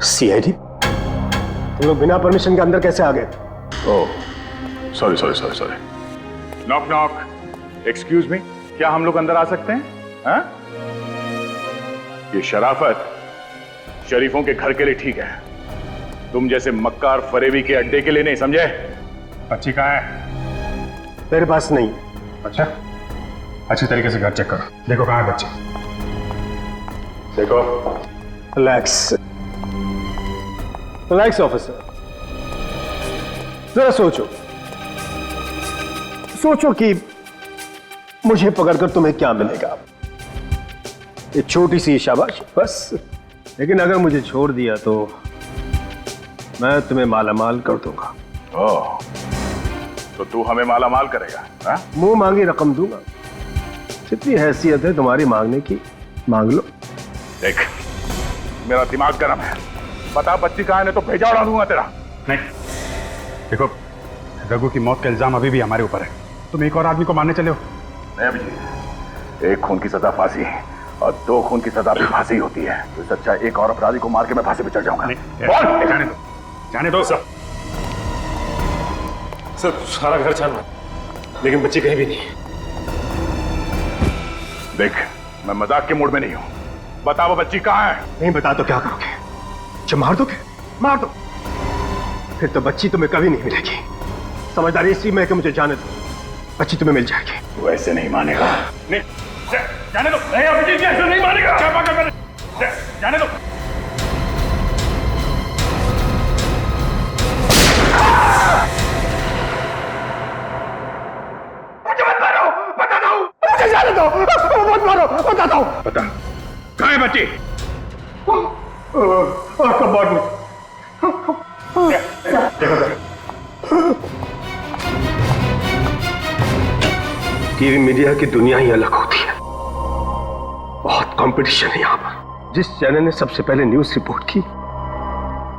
सीआईडी, तुम लोग बिना परमिशन के अंदर कैसे आ गए? Oh sorry. Knock knock, excuse me, क्या हम लोग अंदर आ सकते हैं? हाँ? ये शराफत शरीफों के घर के लिए ठीक है, तुम जैसे मक्कार फरेबी के अड्डे के लिए नहीं, समझे? बच्ची कहाँ है? मेरे पास नहीं। अच्छा, अच्छी तरीके से घर चेक करो, देखो कहाँ है बच्ची। देखो, रिलैक्स ऑफिसर, जरा सोचो कि मुझे पकड़कर तुम्हें क्या मिलेगा? एक छोटी सी शाबाश बस, लेकिन अगर मुझे छोड़ दिया तो मैं तुम्हें मालामाल कर दूंगा। ओह, तो तू हमें मालामाल करेगा? हाँ? मुंह मांगी रकम दूंगा, जितनी हैसियत है तुम्हारी मांगने की मांग लो। देख, मेरा दिमाग गर्म है, बता बच्ची कहाँ है, नहीं तो भेजा उड़ा दूंगा तेरा। नहीं, देखो रघु की मौत का इल्जाम अभी भी हमारे ऊपर है, तुम एक और आदमी को मारने चले हो। नहीं अभिजीत, एक खून की सजा फांसी है और 2 खून की सजा भी फांसी होती है, तो सच्चा एक और अपराधी को मार के मैं फांसी पे चढ़ जाऊंगा। जाने दो सर। सारा घर छाना, लेकिन बच्ची कहीं भी नहीं। देख, मैं मजाक के मूड में नहीं हूं, बता वो बच्ची कहाँ है? नहीं बता तो क्या करोगे? जब मार दोगे? मार दो, फिर तो बच्ची तुम्हें कभी नहीं मिलेगी। समझदारी इसी में कि मुझे जाने दो, बच्ची तुम्हें मिल जाएगी। वैसे नहीं मानेगा। नहीं, जाने दो। नहीं अभिजीत, ऐसे नहीं मानेगा। क्या बात कर रहे? जाने दो। जाने दो, मत मारो, बताता हूँ। बता, कहाँ है बच्ची? कबाड़ में। टीवी मीडिया की दुनिया ही अलग होती है, बहुत कंपटीशन है यहाँ पर। जिस चैनल ने सबसे पहले न्यूज रिपोर्ट की,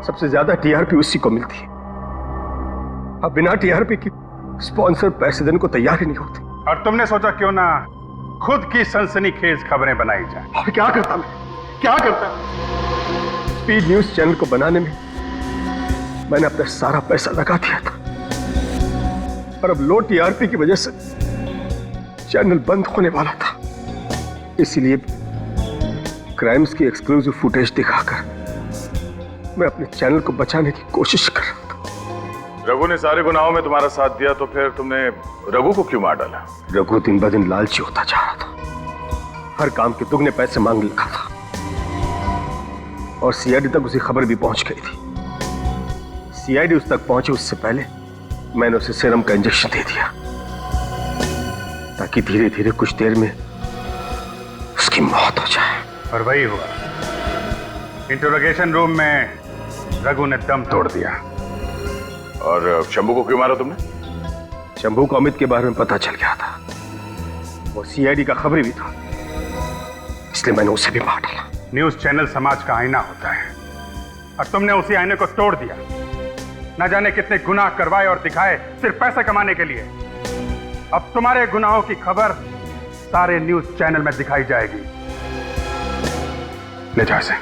सबसे ज्यादा टीआरपी उसी को मिलती है। अब बिना टीआरपी की स्पॉन्सर पैसे देने को तैयार ही नहीं होते। और तुमने सोचा क्यों ना खुद की सनसनीखेज खबरें बनाई जाए? और क्या करता मैं, क्या करता? स्पीड न्यूज चैनल को बनाने में मैंने अपना सारा पैसा लगा दिया था, और अब लो टीआरपी की वजह से चैनल बंद होने वाला था। इसीलिए क्राइम्स की एक्सक्लूसिव फुटेज दिखाकर मैं अपने चैनल को बचाने की कोशिश कर रहा था। रघु ने सारे गुनाहों में तुम्हारा साथ दिया, तो फिर तुमने रघु को क्यों मार डाला? रघु दिन ब दिन लालची होता जा रहा था, हर काम के दुगने पैसे मांगने लगा था, और सीआईडी तक उसी खबर भी पहुंच गई थी। सीआईडी उस तक पहुंचे उससे पहले मैंने उसे सीरम का इंजेक्शन दे दिया, ताकि धीरे धीरे कुछ देर में उसकी मौत हो जाए। और वही हुआ। इंटरोगेशन रूम में रघु ने दम तोड़ दिया। और शंभू को क्यों मारा तुमने? शंभू को अमित के बारे में पता चल गया था, वो सीआईडी का खबरी भी था, इसलिए मैंने उसे भी मार डाला। न्यूज चैनल समाज का आईना होता है, और तुमने उसी आईने को तोड़ दिया। न जाने कितने गुनाह करवाए और दिखाए सिर्फ पैसा कमाने के लिए। अब तुम्हारे गुनाहों की खबर सारे न्यूज चैनल में दिखाई जाएगी। ले जाओ इसे।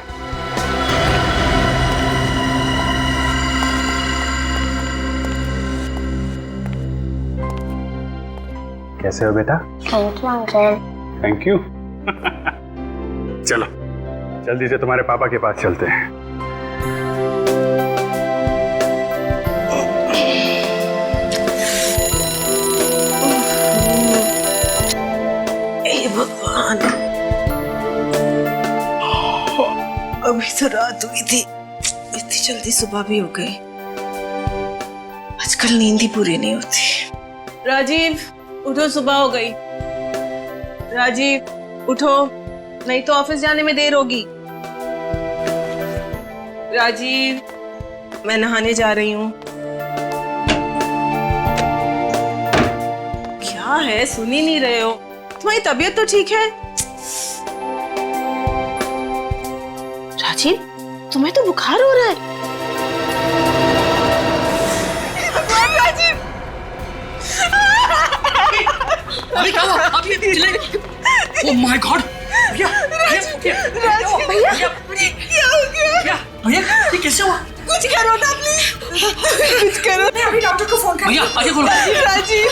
कैसे हो बेटा? Thank you uncle. Thank you. चलो जल्दी से तुम्हारे पापा के पास चलते हैं। हे भगवान, अभी तो रात हुई थी, इतनी जल्दी सुबह भी हो गई। आजकल नींद ही पूरी नहीं होती। राजीव उठो, सुबह हो गई। राजीव उठो, नहीं तो ऑफिस जाने में देर होगी। राजीव, मैं नहाने जा रही हूँ। क्या है, सुन ही नहीं रहे हो? तुम्हारी तबीयत तो ठीक है? राजीव, तुम्हें तो बुखार हो रहा है। राजीव, अरे क्या हुआ? आप ये चिल्लाए? Oh my God! भैया, भैया, क्या हो गया? भैया, ये कैसे हुआ? कुछ करो ना प्लीज, कुछ करो। मैं अभी डॉक्टर को फोन कर। भैया, आगे खोलो। राजीव,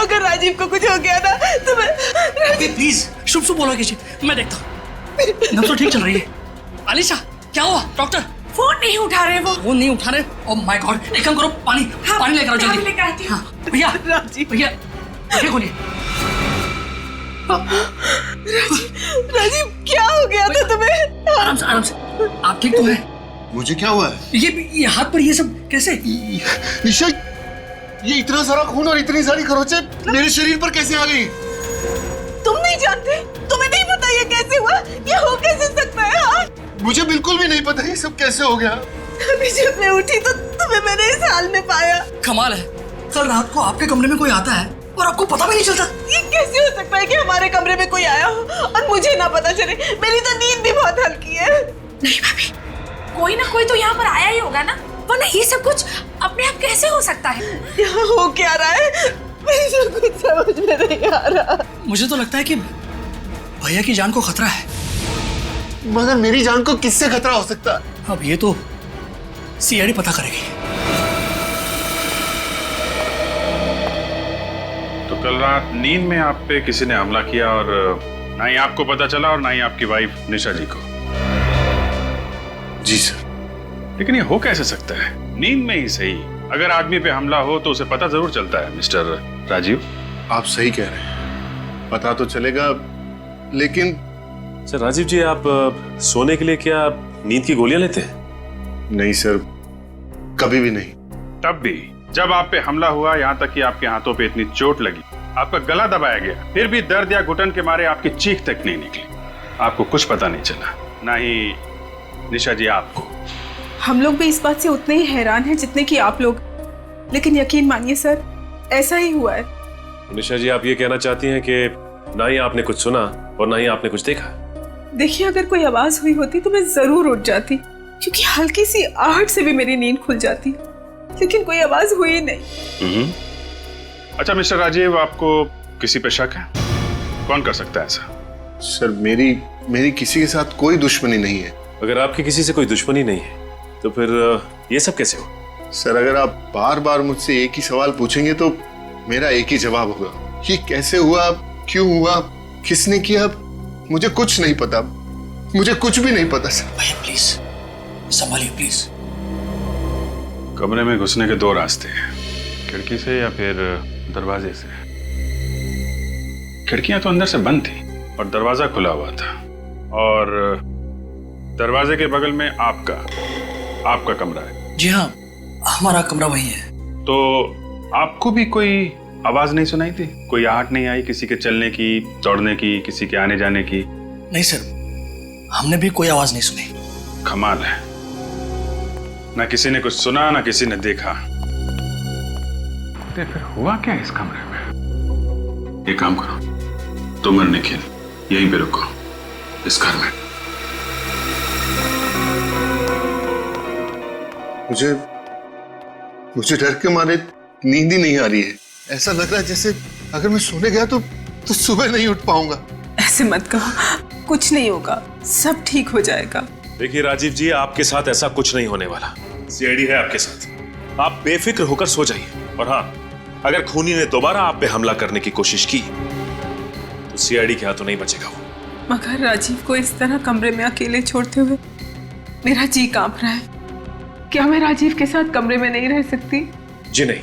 अगर राजीव को कुछ हो गया ना तो मैं। अभी प्लीज शुभ शुभ बोलो किसी, मैं देखता हूँ। नब्ज तो ठीक चल रही है। अलीशा, क्या हुआ? डॉक्टर फोन नहीं उठा रहे वो। फोन नहीं उठा रहे? ओह माय गॉड, एक काम करो, पानी पानी लेकर आओ जल्दी। लेकर आती हूँ। हाँ भैया, राजीव, भैया आगे खोलिए। राजीव, क्या हो गया था तुम्हें? आराम से, आराम से। आप ठीक तो हैं? मुझे क्या हुआ है? ये हाथ पर ये सब कैसे? निशा, ये इतना सारा खून और इतनी सारी खरोंचे मेरे शरीर पर कैसे आ गई? तुम नहीं जानते? तुम्हें नहीं पता ये कैसे हुआ? ये हो कैसे सकता है? हाँ? मुझे बिल्कुल भी नहीं पता ये सब कैसे हो गया। अभी जब मैं उठी तो तुम्हें मैंने इस हाल में पाया। कमाल है, कल रात को आपके कमरे में कोई आता है और आपको पता भी नहीं चलता। ये कैसे हो सकता है कि हमारे कमरे में कोई आया हो और मुझे ना पता चले? मेरी तो नींद भी बहुत हल्की है। नहीं भाभी, कोई ना कोई तो यहाँ पर आया ही होगा ना, वरना ये सब कुछ अपने आप कैसे हो सकता है? यहाँ हो क्या रहा है? मुझे तो कुछ समझ में नहीं आ रहा। मुझे तो लगता है कि भैया की जान को खतरा है। मगर मेरी जान को किससे खतरा हो सकता है? अब ये तो सीआईडी पता करेगी। तो कल रात नींद में आप पे किसी ने हमला किया और ना ही आपको पता चला और ना ही आपकी वाइफ निशा जी को। जी सर। लेकिन ये हो कैसे सकता है? नींद में ही सही, अगर आदमी पे हमला हो तो उसे पता जरूर चलता है। मिस्टर राजीव, आप सही कह रहे हैं, पता तो चलेगा, लेकिन सर राजीव जी, आप सोने के लिए क्या नींद की गोलियां लेते हैं? नहीं सर, कभी भी नहीं। तब भी जब आप पे हमला हुआ, यहाँ तक कि आपके हाथों पे इतनी चोट लगी, आपका गला दबाया गया, फिर भी दर्द या घुटन के मारे आपकी चीख तक नहीं निकली, आपको कुछ पता नहीं चला, ना ही निशा जी आपको। हम लोग भी इस बात से उतने ही हैरान हैं जितने कि आप लोग, लेकिन यकीन मानिए सर, ऐसा ही हुआ है। निशा जी, आप ये कहना चाहती हैं कि ना ही आपने कुछ सुना और ना ही आपने कुछ देखा? देखिए, अगर कोई आवाज हुई होती तो मैं जरूर उठ जाती, क्योंकि हल्की सी आहट से भी मेरी नींद खुल जाती, लेकिन कोई आवाज हुई नहीं। अच्छा मिस्टर राजीव, आपको किसी पे शक है? कौन कर सकता है ऐसा? सर, मेरी किसी के साथ कोई दुश्मनी नहीं है। अगर आपकी किसी से कोई दुश्मनी नहीं है तो फिर ये सब कैसे हो? सर, अगर आप बार बार मुझसे एक ही सवाल पूछेंगे तो मेरा एक ही जवाब होगा। ये कैसे हुआ, क्यों हुआ, किसने किया, मुझे कुछ नहीं पता, मुझे कुछ भी नहीं पता सर। भैया प्लीज संभालिए प्लीज। कमरे में घुसने के दो रास्ते हैं, खिड़की से या फिर दरवाजे से। खिड़कियां तो अंदर से बंद थी और दरवाजा खुला हुआ था, और दरवाजे के बगल में आपका कमरा है। जी हाँ, हमारा कमरा वही है। तो आपको भी कोई आवाज नहीं सुनाई थी? कोई आहट नहीं आई किसी के चलने की, दौड़ने की, किसी के आने जाने की? नहीं सर, हमने भी कोई आवाज नहीं सुनी। कमाल है, ना किसी ने कुछ सुना ना किसी ने देखा। तो फिर हुआ क्या इस कमरे में? एक काम करो, तुम और निखिल यहीं पे रुको, इस घर में। मुझे डर के मारे नींद ही नहीं आ रही है। ऐसा लग रहा है जैसे अगर मैं सोने गया तो सुबह नहीं उठ पाऊंगा। ऐसे मत कहो, कुछ नहीं होगा, सब ठीक हो जाएगा। देखिए राजीव जी, आपके साथ ऐसा कुछ नहीं होने वाला। सीआईडी है आपके साथ, आप बेफिक्र होकर सो जाइए। और हाँ, अगर खूनी ने दोबारा आप पे हमला करने की कोशिश की तो सीआईडी के हाथों नहीं बचेगा वो। मगर राजीव को इस तरह कमरे में अकेले छोड़ते हुए मेरा जी कांप रहा है। क्या मैं राजीव के साथ कमरे में नहीं रह सकती? जी नहीं,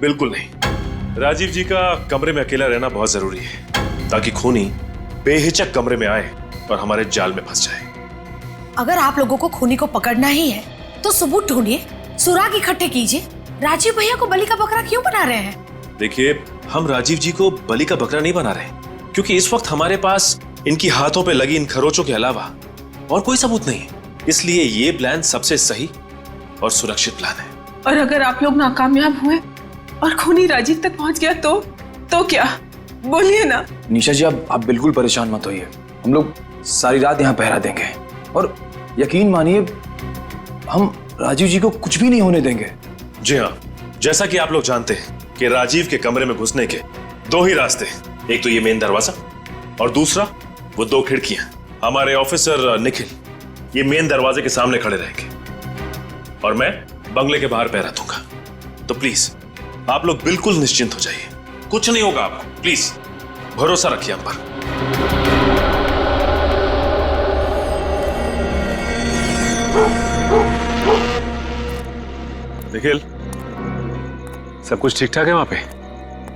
बिल्कुल नहीं। राजीव जी का कमरे में अकेला रहना बहुत जरूरी है ताकि खूनी बेहिचक कमरे में आए और हमारे जाल में फंस जाए। अगर आप लोगों को खूनी को पकड़ना ही है तो सबूत ढूंढिए, सुराग इकट्ठे कीजिए। राजीव भैया को बलि का बकरा क्यों बना रहे हैं? देखिए, हम राजीव जी को बलि का बकरा नहीं बना रहे, क्योंकि इस वक्त हमारे पास इनकी हाथों पे लगी इन खरोचों के अलावा और कोई सबूत नहीं है। इसलिए ये प्लान सबसे सही और सुरक्षित प्लान है। और अगर आप लोग नाकामयाब हुए और खूनी राजीव तक पहुंच गया तो क्या? बोलिए ना। निशा जी, आप बिल्कुल परेशान मत होइए। हम लोग सारी रात यहाँ पहरा देंगे और यकीन मानिए हम राजीव जी को कुछ भी नहीं होने देंगे। जी हाँ, जैसा कि आप लोग जानते हैं कि राजीव के कमरे में घुसने के दो ही रास्ते, एक तो ये मेन दरवाजा और दूसरा वो दो खिड़कियां। हमारे ऑफिसर निखिल ये मेन दरवाजे के सामने खड़े रहेंगे और मैं बंगले के बाहर पहरा दूंगा। तो प्लीज आप लोग बिल्कुल निश्चिंत हो जाइए, कुछ नहीं होगा आपको। प्लीज भरोसा रखिए हम पर। निखिल, सब कुछ ठीक ठाक है वहां पे?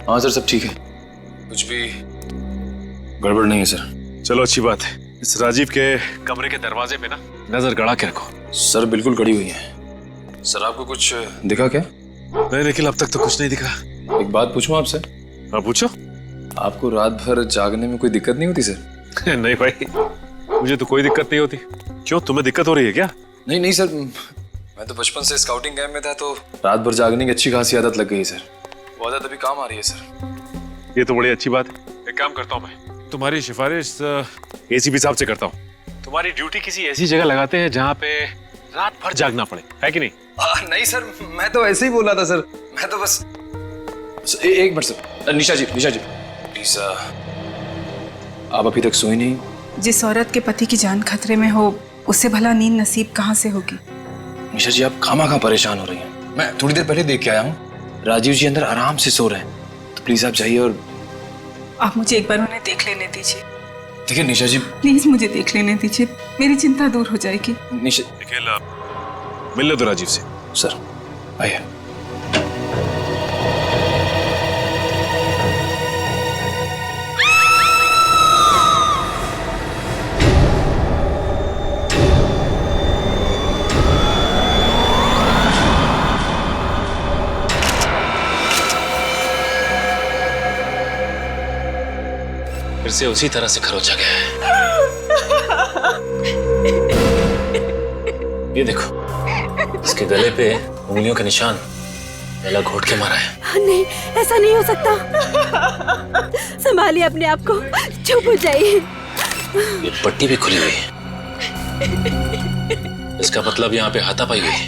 हाँ सर, सब ठीक है, कुछ भी गड़बड़ नहीं है सर। चलो अच्छी बात है। इस राजीव के कमरे के दरवाजे पे ना नजर गड़ा के रखो। सर बिल्कुल गड़ी हुई है। सर आपको कुछ दिखा क्या? नहीं निखिल, अब तक तो कुछ नहीं दिखा। एक बात पूछूं आपसे? हाँ पूछो। आपको रात भर जागने में कोई दिक्कत नहीं होती सर? नहीं भाई, मुझे तो कोई दिक्कत नहीं होती। क्यों, तुम्हें दिक्कत हो रही है क्या? नहीं सर, मैं तो बचपन से स्काउटिंग कैंप में था तो रात भर जागने की अच्छी खासी आदत लग गई है सर। वो आदत अभी काम आ रही है सर। ये तो बड़ी अच्छी बात है। एक काम करता हूँ, मैं तुम्हारी सिफारिश एसीपी साहब से करता हूँ। तुम्हारी ड्यूटी किसी ऐसी जगह लगाते हैं जहाँ पे रात भर जागना पड़े, है कि नहीं? नहीं सर, मैं तो ऐसे ही बोला था सर। मैं तो बस एक minute sir. Nisha ji please, आप अभी तक सोई नहीं? जिस औरत के पति की जान खतरे में हो उससे भला नींद नसीब कहाँ से होगी? निशा जी, आप खामा परेशान हो रही हैं। मैं थोड़ी देर पहले देख के आया हूँ, राजीव जी अंदर आराम से सो रहे हैं। तो प्लीज आप जाइए और आप मुझे एक बार उन्हें देख लेने दीजिए। ठीक है निशा जी, प्लीज मुझे देख लेने दीजिए, मेरी चिंता दूर हो जाएगी। निशा, मिल लो तो राजीव से। सर आइए। फिर से उसी तरह से खरोचा गया है। ये देखो, इसके गले पे उंगलियों के निशान, गला घोट के मारा है। नहीं, ऐसा नहीं हो सकता। संभालिए अपने आप को, चुप हो जाइए। ये पट्टी भी खुली हुई है, इसका मतलब यहाँ पे हाथापाई हुई है।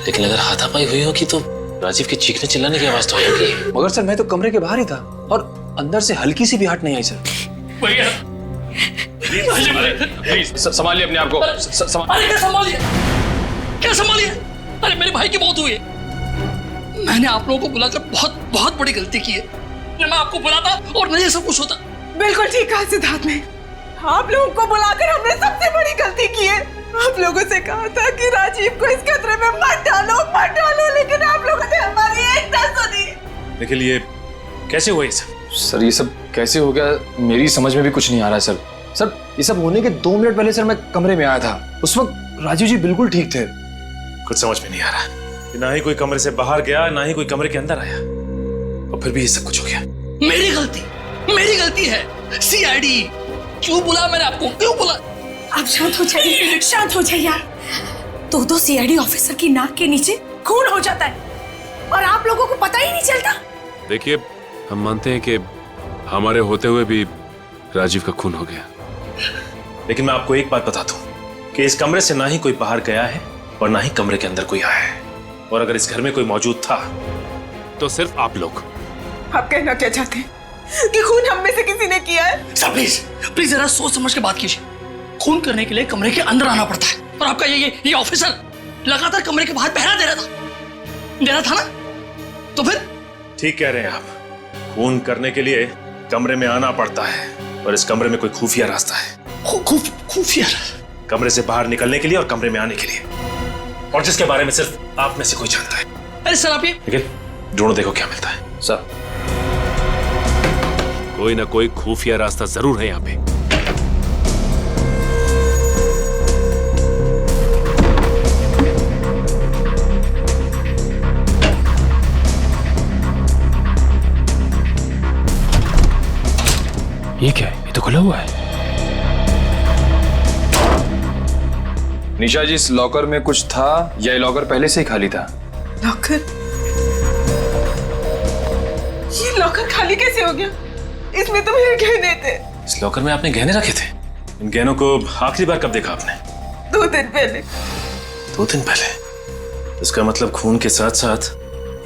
लेकिन अगर हाथापाई हुई होगी तो राजीव के चीखने चिल्लाने की आवाज तो आएगी। मगर सर मैं तो कमरे के बाहर ही था और अंदर से हल्की सी भी हट नहीं आई सर। भैया प्लीज संभालिए अपने आप को। अरे क्या संभालिए? अरे मेरे भाई की मौत हुई है। मैंने आप लोगों को बुलाकर बहुत बड़ी गलती की है। मैं आपको बुलाता और नहीं सब कुछ होता। बिल्कुल ठीक कहा सिद्धार्थ ने। आप लोगों को बुलाकर हमने सबसे बड़ी गलती की है। आप लोगों से कहा था कि राजीव को इस खतरे में मत डालो, लेकिन आप लोगों ने हमारी एक ना सुनी। निखिल, ये कैसे हुआ ये सब? सर ये सब कैसे हो गया मेरी समझ में भी कुछ नहीं आ रहा है सर। सर ये सब होने के 2 मिनट पहले सर मैं कमरे में आया था, उस वक्त राजीव जी बिल्कुल ठीक थे। कुछ समझ में नहीं आ रहा, ना ही कोई कमरे से बाहर गया, ना ही कोई कमरे के अंदर आया, और फिर भी ये सब कुछ हो गया। मेरी गलती है। सीआईडी क्यों बुला मैंने आपको, क्यों बुला? आप शांत हो जाइए, शांत हो जाइए यार। दो सीआईडी ऑफिसर की नाक के नीचे खून हो जाता है और आप लोगों को पता ही नहीं चलता। देखिए, हम मानते हैं कि हमारे होते हुए भी राजीव का खून हो गया, लेकिन मैं आपको एक बात बता दूं कि इस कमरे से ना ही कोई बाहर गया है और ना ही कमरे के अंदर कोई आया है, और अगर इस घर में कोई मौजूद था तो सिर्फ आप लोग। आप कहना क्या चाहते हैं कि खून हम में से किसी ने किया है? सर प्लीज जरा सोच समझ के बात कीजिए। खून करने के लिए कमरे के अंदर आना पड़ता है, और आपका ये ऑफिसर लगातार कमरे के बाहर पहरा दे रहा था ना? तो फिर ठीक कह रहे हैं आप। खून करने के लिए कमरे में आना पड़ता है और इस कमरे में कोई खुफिया रास्ता है। खुफिया? कमरे से बाहर निकलने के लिए और कमरे में आने के लिए, और जिसके बारे में सिर्फ आप में से कोई जानता है। अरे सर आप ये निखिल, ढूंढो देखो क्या मिलता है। सर कोई ना कोई खुफिया रास्ता जरूर है यहाँ पे। ये क्या है? ये तो खुला हुआ है। निशा जी, इस लॉकर में कुछ था या ये लॉकर पहले से ही खाली था? लॉकर? ये लॉकर खाली कैसे हो गया? इसमें तो मेरे गहने थे। इस लॉकर में आपने गहने रखे थे? इन गहनों को आखिरी बार कब देखा आपने? 2 दिन पहले। 2 दिन पहले? इसका मतलब खून के साथ साथ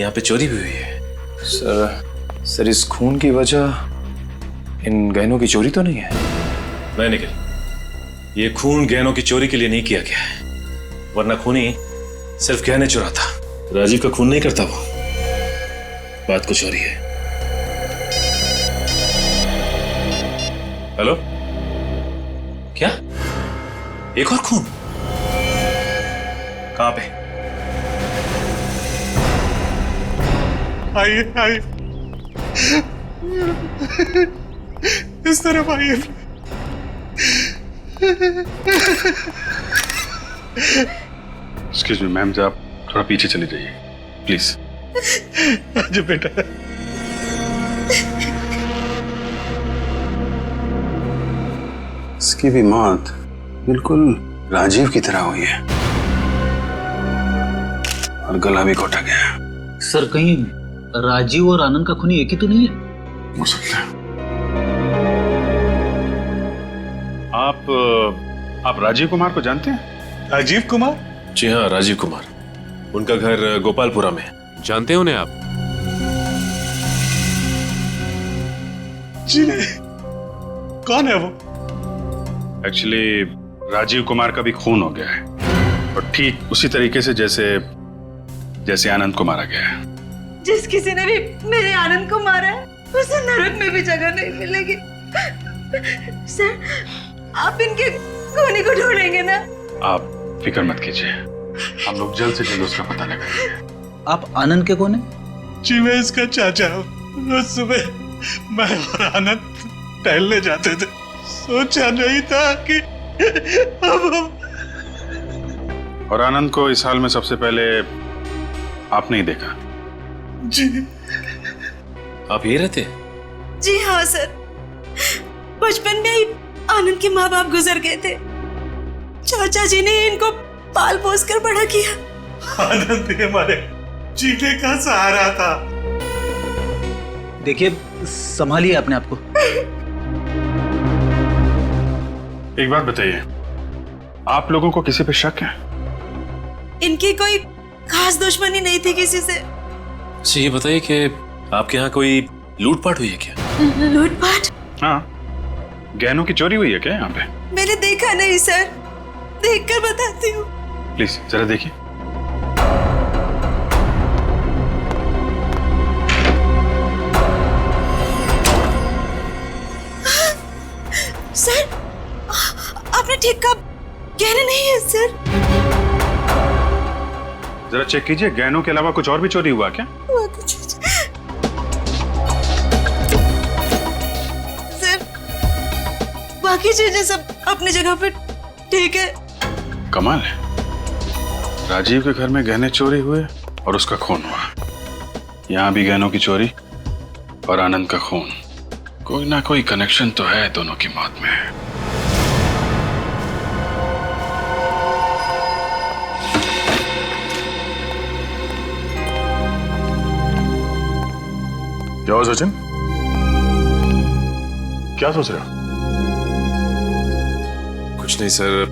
यहाँ पे चोरी भी हुई है। सर इस खून की वजह इन गहनों की चोरी तो नहीं है? नहीं निखिल, ये खून गहनों की चोरी के लिए नहीं किया गया है, वरना खूनी सिर्फ गहने चुराता। राजीव का खून नहीं करता वो। बात कुछ और ही है। हेलो, क्या? एक और खून? कहां पे? आइए आइए, इस तरफ आइए। एक्सक्यूज मी मैम, आप थोड़ा पीछे चले जाइए प्लीज। जी बेटा। इसकी भी मौत बिल्कुल राजीव की तरह हुई है और गला भी घोटा गया। सर कहीं राजीव और आनंद का खूनी एक ही तो नहीं है? हो सकता है। आप राजीव कुमार को जानते हैं? राजीव कुमार? जी हाँ, राजीव कुमार। उनका घर गोपालपुरा में। जानते हैं उन्हें आप? जी नहीं। कौन है वो? एक्चुअली राजीव कुमार का भी खून हो गया है, और ठीक उसी तरीके से जैसे आनंद को मारा गया है। जिस किसी ने भी मेरे आनंद को मारा है उसे नरक में भी जगह नहीं मिलेगी। सर, आप इनके खूनी को ढूंढेंगे ना? आप फिक्र मत कीजिए, हम लोग जल्द से जल्द उसका पता लगाएंगे। आप आनंद के कौन है? जी मैं इसका चाचा हूँ। रोज सुबह मैं और आनंद टहलने जाते थे। सोचा नहीं था कि अब हम... और आनंद को इस हाल में सबसे पहले आपने ही देखा। जी। आप ये रहते? जी हाँ सर, बचपन में ही आनंद के माँ बाप गुजर गए थे। चाचा जी ने इनको पाल पोस कर बड़ा किया। आनंद हमारे जीने का सहारा था। देखिए, संभालिए अपने आप को। एक बात बताइए, आप लोगों को किसी पे शक है? इनकी कोई खास दुश्मनी नहीं थी किसी से। अच्छा ये बताइए कि आपके यहाँ कोई लूटपाट हुई है क्या? लूटपाट? हाँ, गहनों की चोरी हुई है क्या यहाँ पे? मैंने देखा नहीं सर, देखकर बताती हूँ। प्लीज जरा देखिए। सर, आपने ठीक कहा, गहने नहीं है सर। जरा चेक कीजिए, गहनों के अलावा कुछ और भी चोरी हुआ क्या? सर, बाकी चीजें सब अपनी जगह पे ठीक है। कमाल है, राजीव के घर में गहने चोरी हुए और उसका खून हुआ। यहाँ भी गहनों की चोरी और आनंद का खून। कोई ना कोई कनेक्शन तो है दोनों की मौत में। क्या हुआ सचिन? क्या सोच रहे हो? कुछ नहीं सर,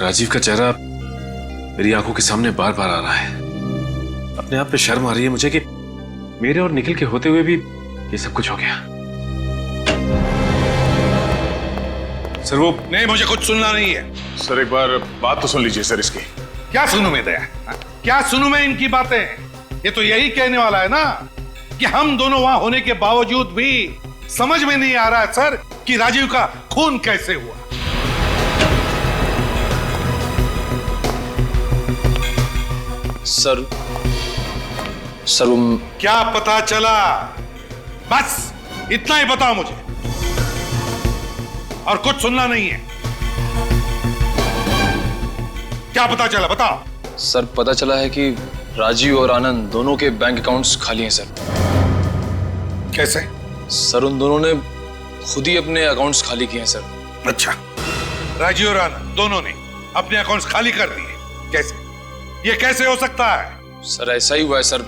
राजीव का चेहरा मेरी आंखों के सामने बार बार आ रहा है। अपने आप पे शर्म आ रही है मुझे कि मेरे और निखिल के होते हुए भी ये सब कुछ हो गया। सर वो नहीं, मुझे कुछ सुनना नहीं है। सर एक बार बात तो सुन लीजिए सर इसकी। क्या सुनूं मैं दया? क्या सुनूं मैं इनकी बातें? ये तो यही कहने वाला है ना कि हम दोनों वहां होने के बावजूद भी समझ में नहीं आ रहा है सर कि राजीव का खून कैसे हुआ। सर क्या पता चला? बस इतना ही बताओ मुझे, और कुछ सुनना नहीं है। क्या पता चला, बताओ। सर पता चला है कि राजीव और आनंद दोनों के बैंक अकाउंट्स खाली हैं सर। कैसे? सर उन दोनों ने खुद ही अपने अकाउंट्स खाली किए हैं सर। अच्छा, राजीव और आनंद दोनों ने अपने अकाउंट्स खाली कर दिए? कैसे? ये कैसे हो सकता है? सर ऐसा ही हुआ है सर।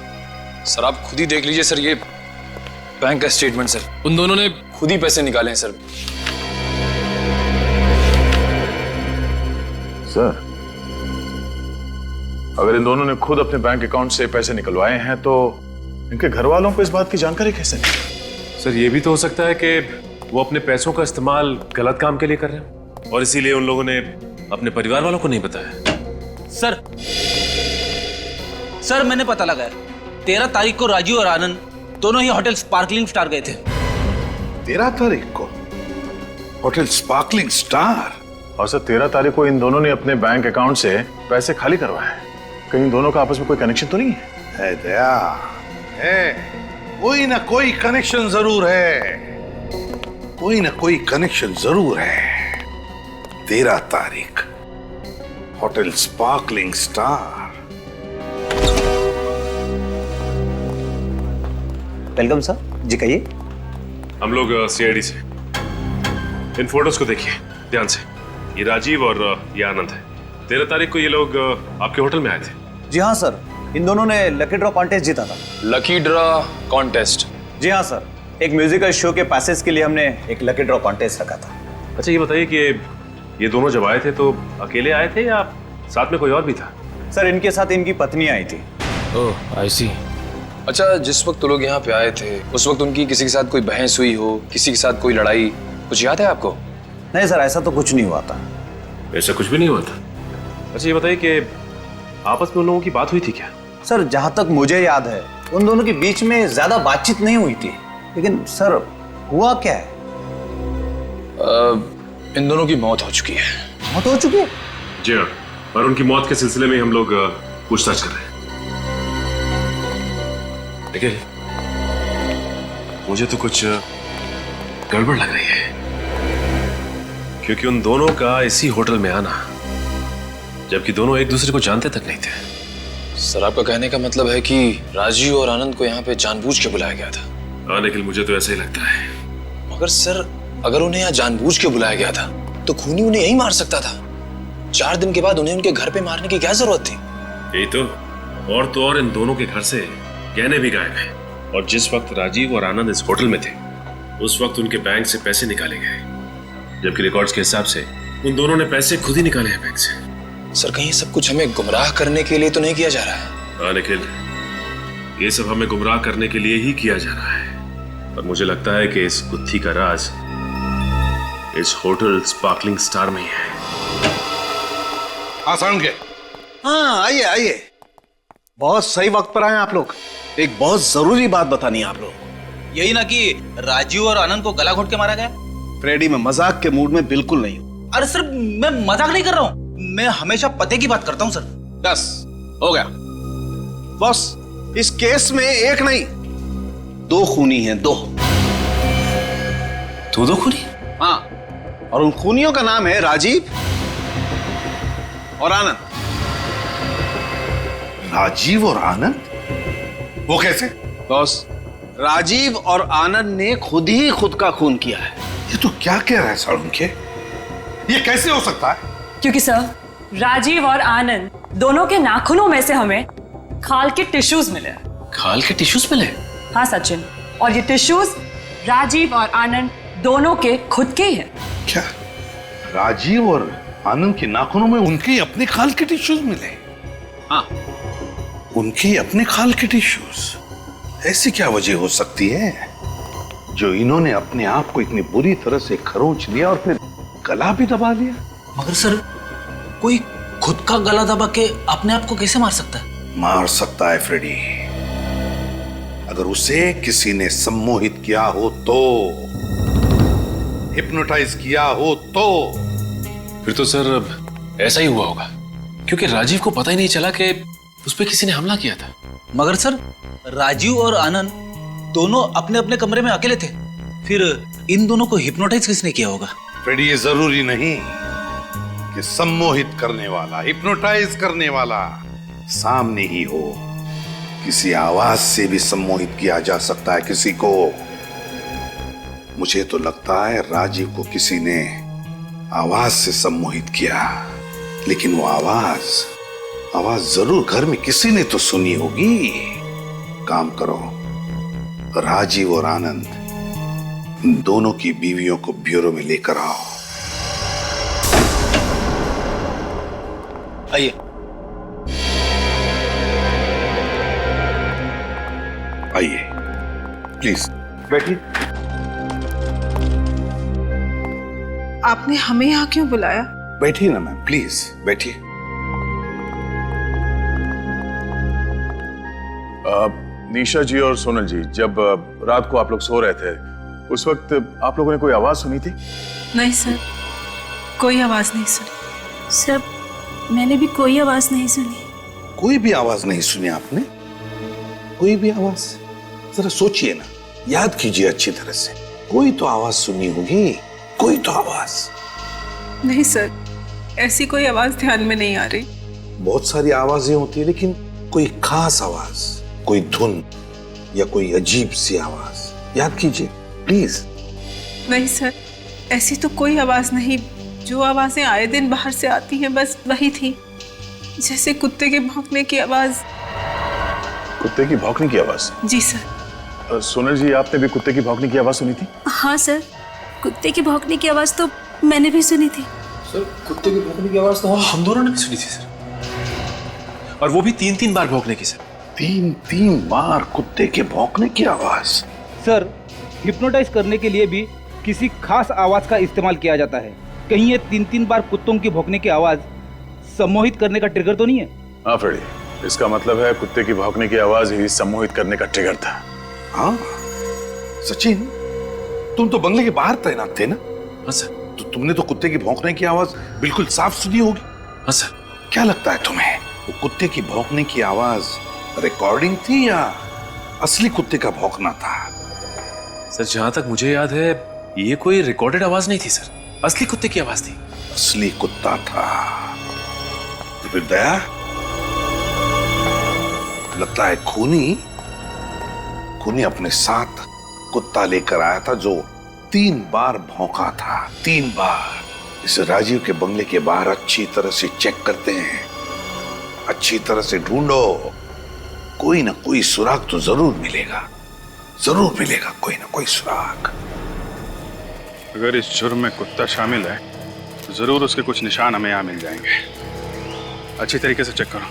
सर आप खुद ही देख लीजिए सर, ये बैंक का स्टेटमेंट सर। उन दोनों ने खुद ही पैसे निकाले हैं सर। सर अगर इन दोनों ने खुद अपने बैंक अकाउंट से पैसे निकलवाए हैं तो इनके घर वालों को इस बात की जानकारी कैसे नहीं? सर ये भी तो हो सकता है कि वो अपने पैसों का इस्तेमाल गलत काम के लिए कर रहे हैं और इसीलिए उन लोगों ने अपने परिवार वालों को नहीं बताया। सर मैंने पता लगाया, 13 तारीख को राजीव और आनंद दोनों ही होटल स्पार्कलिंग स्टार गए थे। 13 तारीख को होटल स्पार्कलिंग स्टार? और सर 13 तारीख को इन दोनों ने अपने बैंक अकाउंट से पैसे खाली करवाए। कहीं इन दोनों का आपस में कोई कनेक्शन तो नहीं है? दया है, कोई ना कोई कनेक्शन जरूर है, कोई ना कोई कनेक्शन जरूर है। 13 तारीख hotel sparkling star. Welcome sir, जी कहिए। हम लोग सीआईडी से। इन फोटोज को देखिए ध्यान से। ये राजीव और ये आनंद है। 13 तारीख को ये लोग आपके होटल में आए थे। जी हाँ सर, इन दोनों ने लकी ड्रॉ कॉन्टेस्ट जीता था। Lucky draw contest? जी हाँ सर, एक म्यूजिकल शो के पैसेज के लिए हमने एक लकी ड्रॉ कॉन्टेस्ट रखा था। अच्छा ये बताइए कि ये दोनों जब आए थे तो अकेले आए थे या साथ में कोई और भी था? सर इनके साथ इनकी पत्नी आई थी। ओह आई सी। अच्छा जिस वक्त तो लोग यहाँ पे आए थे उस वक्त उनकी किसी के साथ कोई बहस हुई हो, किसी के साथ कोई लड़ाई, कुछ याद है आपको? नहीं सर, ऐसा तो कुछ नहीं हुआ था। ऐसा कुछ भी नहीं हुआ था? अच्छा ये बताइए कि आपस में उन लोगों की बात हुई थी क्या? सर जहां तक मुझे याद है उन दोनों के बीच में ज्यादा बातचीत नहीं हुई थी, लेकिन सर हुआ क्या है? इन दोनों की मौत हो चुकी है। मौत हो चुकी है? जी हाँ, और उनकी मौत के सिलसिले में हम लोग पूछताछ कर रहे हैं। लेकिन मुझे तो कुछ गड़बड़ लग रही है, क्योंकि उन दोनों का इसी होटल में आना, जबकि दोनों एक दूसरे को जानते तक नहीं थे। सर आपका कहने का मतलब है कि राजीव और आनंद को यहाँ पे जानबूझ के बुलाया गया था? हाँ निखिल, मुझे तो ऐसा ही लगता है। मगर सर अगर उन्हें यहाँ जानबूझ के बुलाया गया था तो खूनी उन्हें यही मार सकता था। 4 दिन के बाद उन्हें उनके घर पे मारने की क्या जरूरत थी? यही तो और इन दोनों के घर से गहने भी गायब हैं। और जिस वक्त राजीव और आनंद इस होटल में थे उस वक्त उनके बैंक से पैसे निकाले गए, जबकि रिकॉर्ड्स के हिसाब से उन दोनों ने पैसे खुद ही निकाले हैं बैंक से। सर कहीं सब कुछ हमें गुमराह करने के लिए तो नहीं किया जा रहा है? हाँ निखिल, ये सब हमें गुमराह करने के लिए ही किया जा रहा है। और मुझे लगता है कि इस गुत्थी का राज इस होटल स्पार्कलिंग स्टार में ही है। आसान के। हाँ आइए आइए, बहुत सही वक्त पर आए आप लोग। एक बहुत जरूरी बात बतानी है आप लोग। यही ना कि राजीव और आनंद को गला घोट के मारा गया? फ्रेडी मैं मजाक के मूड में बिल्कुल नहीं हूं। अरे सर मैं मजाक नहीं कर रहा हूँ, मैं हमेशा पते की बात करता हूँ सर। बस हो गया बॉस, इस केस में एक नहीं 2 खूनी हैं, 2 खूनी? हाँ, और उन खूनियों का नाम है राजीव और आनंद। राजीव और आनंद? वो कैसे? बॉस राजीव और आनंद ने खुद ही खुद का खून किया है। ये तो क्या कह रहा है सारुण के? ये कैसे हो सकता है? क्योंकि सर राजीव और आनंद दोनों के नाखूनों में से हमें खाल के टिश्यूज मिले। खाल के टिश्यूज मिले? हाँ सचिन, और ये टिश्यूज राजीव और आनंद दोनों के खुद के ही हैं। क्या राजीव और आनंद के नाखूनों में उनके अपने खाल के टिश्यूज मिले? हाँ, उनके अपने खाल के टिश्यूज? ऐसी क्या वजह हो सकती है जो इन्होंने अपने आप को इतनी बुरी तरह से खरोंच लिया और फिर गला भी दबा लिया? मगर सर कोई खुद का गला दबा के अपने आप को कैसे मार सकता है? मार सकता है फ्रेडी, अगर उसे किसी ने सम्मोहित किया हो तो, हिप्नोटाइज किया हो तो। फिर तो सर ऐसा ही हुआ होगा, क्योंकि राजीव को पता ही नहीं चला कि उस पर किसी ने हमला किया था। मगर सर, राजीव और आनंद दोनों अपने अपने कमरे में अकेले थे, फिर इन दोनों को हिप्नोटाइज किसने किया होगा? फिर ये जरूरी नहीं कि सम्मोहित करने वाला, हिप्नोटाइज करने वाला सामने ही हो। किसी आवाज से भी सम्मोहित किया जा सकता है किसी को। मुझे तो लगता है राजीव को किसी ने आवाज से सम्मोहित किया, लेकिन वो आवाज जरूर घर में किसी ने तो सुनी होगी। काम करो, राजीव और आनंद दोनों की बीवियों को ब्यूरो में लेकर आओ। आइए। आइए, प्लीज बैठिए। आपने हमें यहाँ क्यों बुलाया? बैठिए ना मैम, प्लीज बैठिए। निशा जी और सोनल जी, जब रात को आप लोग सो रहे थे, उस वक्त आप लोगों ने कोई आवाज सुनी थी? नहीं सर, कोई आवाज नहीं सुनी। सर, मैंने भी कोई आवाज नहीं सुनी। कोई भी आवाज नहीं सुनी आपने? कोई भी आवाज? जरा सोचिए ना, याद कीजिए अच्छी तरह से। कोई तो आवाज सुनी होगी, कोई तो आवाज। नहीं सर, ऐसी कोई आवाज ध्यान में नहीं आ रही। बहुत सारी आवाजें होती है, लेकिन कोई खास आवाज, कोई धुन या कोई अजीब सी आवाज याद कीजिए प्लीज। नहीं सर, ऐसी तो कोई आवाज नहीं। जो आवाजें आए दिन बाहर से आती हैं बस वही थी, जैसे कुत्ते के भौंकने की आवाज। कुत्ते की भौंकने की आवाज? जी सर। सोनल जी, आपने भी कुत्ते की भौंकने की आवाज सुनी थी? हाँ सर, कुत्ते की भौंकने की आवाज तो मैंने भी सुनी थी। सर, कुत्ते की भौंकने की आवाज तो हम दोनों ने भी सुनी थी सर, और वो भी 3-3 बार भौंकने की सर। 3-3 बार कुत्ते के भौंकने की आवाज? सर, हिप्नोटाइज करने के लिए भी किसी खास आवाज का इस्तेमाल किया जाता है। कहीं ये 3-3 बार कुत्तों की भौंकने की आवाज सम्मोहित करने का ट्रिगर तो नहीं है? हाँ फ्रेडी, इसका मतलब है कुत्ते की भौंकने की आवाज ही सम्मोहित करने का ट्रिगर था। हाँ सचिन, तुम तो बंगले के बाहर तैनात थे ना? हाँ सर। तो तुमने तो कुत्ते की भौंकने की आवाज बिल्कुल साफ सुनी होगी। हाँ सर। क्या लगता है तुम्हें, वो कुत्ते की भौंकने की आवाज रिकॉर्डिंग थी या असली कुत्ते का भौंकना था? सर, जहां तक मुझे याद है ये कोई रिकॉर्डेड आवाज नहीं थी सर, असली कुत्ते की आवाज थी। असली कुत्ता था? तो फिर दया, लगता है खूनी अपने साथ कुत्ता लेकर आया था जो 3 बार भौंका था। 3 बार। इसे राजीव के बंगले के बाहर अच्छी तरह से चेक करते हैं, अच्छी तरह से ढूंढो, कोई ना कोई सुराग तो जरूर मिलेगा, जरूर मिलेगा कोई ना कोई सुराग। अगर इस जुर्म में कुत्ता शामिल है तो जरूर उसके कुछ निशान हमें यहाँ मिल जाएंगे। अच्छी तरीके से चेक करो।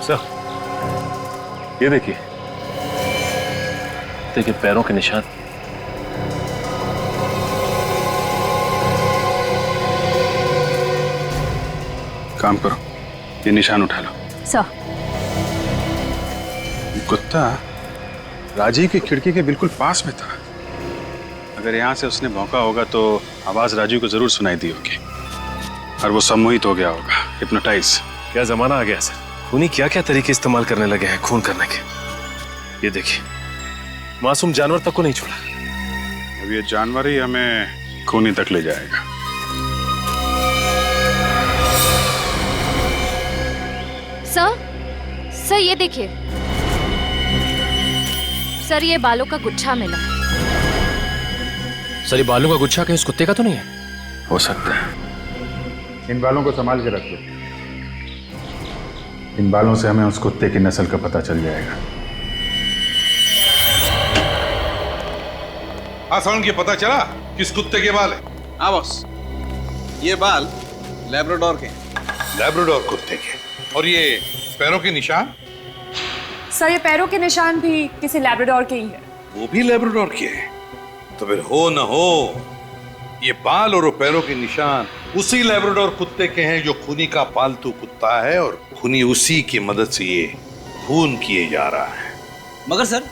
सर, ये देखिए पैरों के निशान। काम करो, ये निशान उठा लो। सर, कुत्ता राजीव की खिड़की के बिल्कुल पास में था। अगर यहाँ से उसने भौंका होगा तो आवाज राजीव को जरूर सुनाई दी होगी और वो सम्मोहित हो गया होगा, हिप्नोटाइज। क्या जमाना आ गया सर, खूनी क्या क्या तरीके इस्तेमाल करने लगे हैं खून करने के। ये देखिए, मासूम जानवर तक को नहीं छोड़ा। अब ये जानवर ही हमें खूनी तक ले जाएगा। सर ये देखिए सर, ये बालों का गुच्छा मिला। सर, ये बालों का गुच्छा कहीं उस कुत्ते का तो नहीं है? हो सकता है। इन बालों को संभाल के रखो, इन बालों से हमें उस कुत्ते की नस्ल का पता चल जाएगा। हाँ साउंड के पता चला किस कुत्ते के बाल है? हाँ बॉस, ये बाल लैब्राडोर के। लैब्राडोर कुत्ते के। और ये पैरों के निशान? सर, ये पैरों के निशान भी किसी लैब्राडोर के ही है। वो भी लैब्राडोर के हैं? तो फिर हो न हो, ये बाल और पैरों के निशान उसी लैब्राडोर कुत्ते के हैं जो खूनी का पालतू कुत्ता है, और खूनी उसी की मदद से ये खून किए जा रहा है। मगर सर,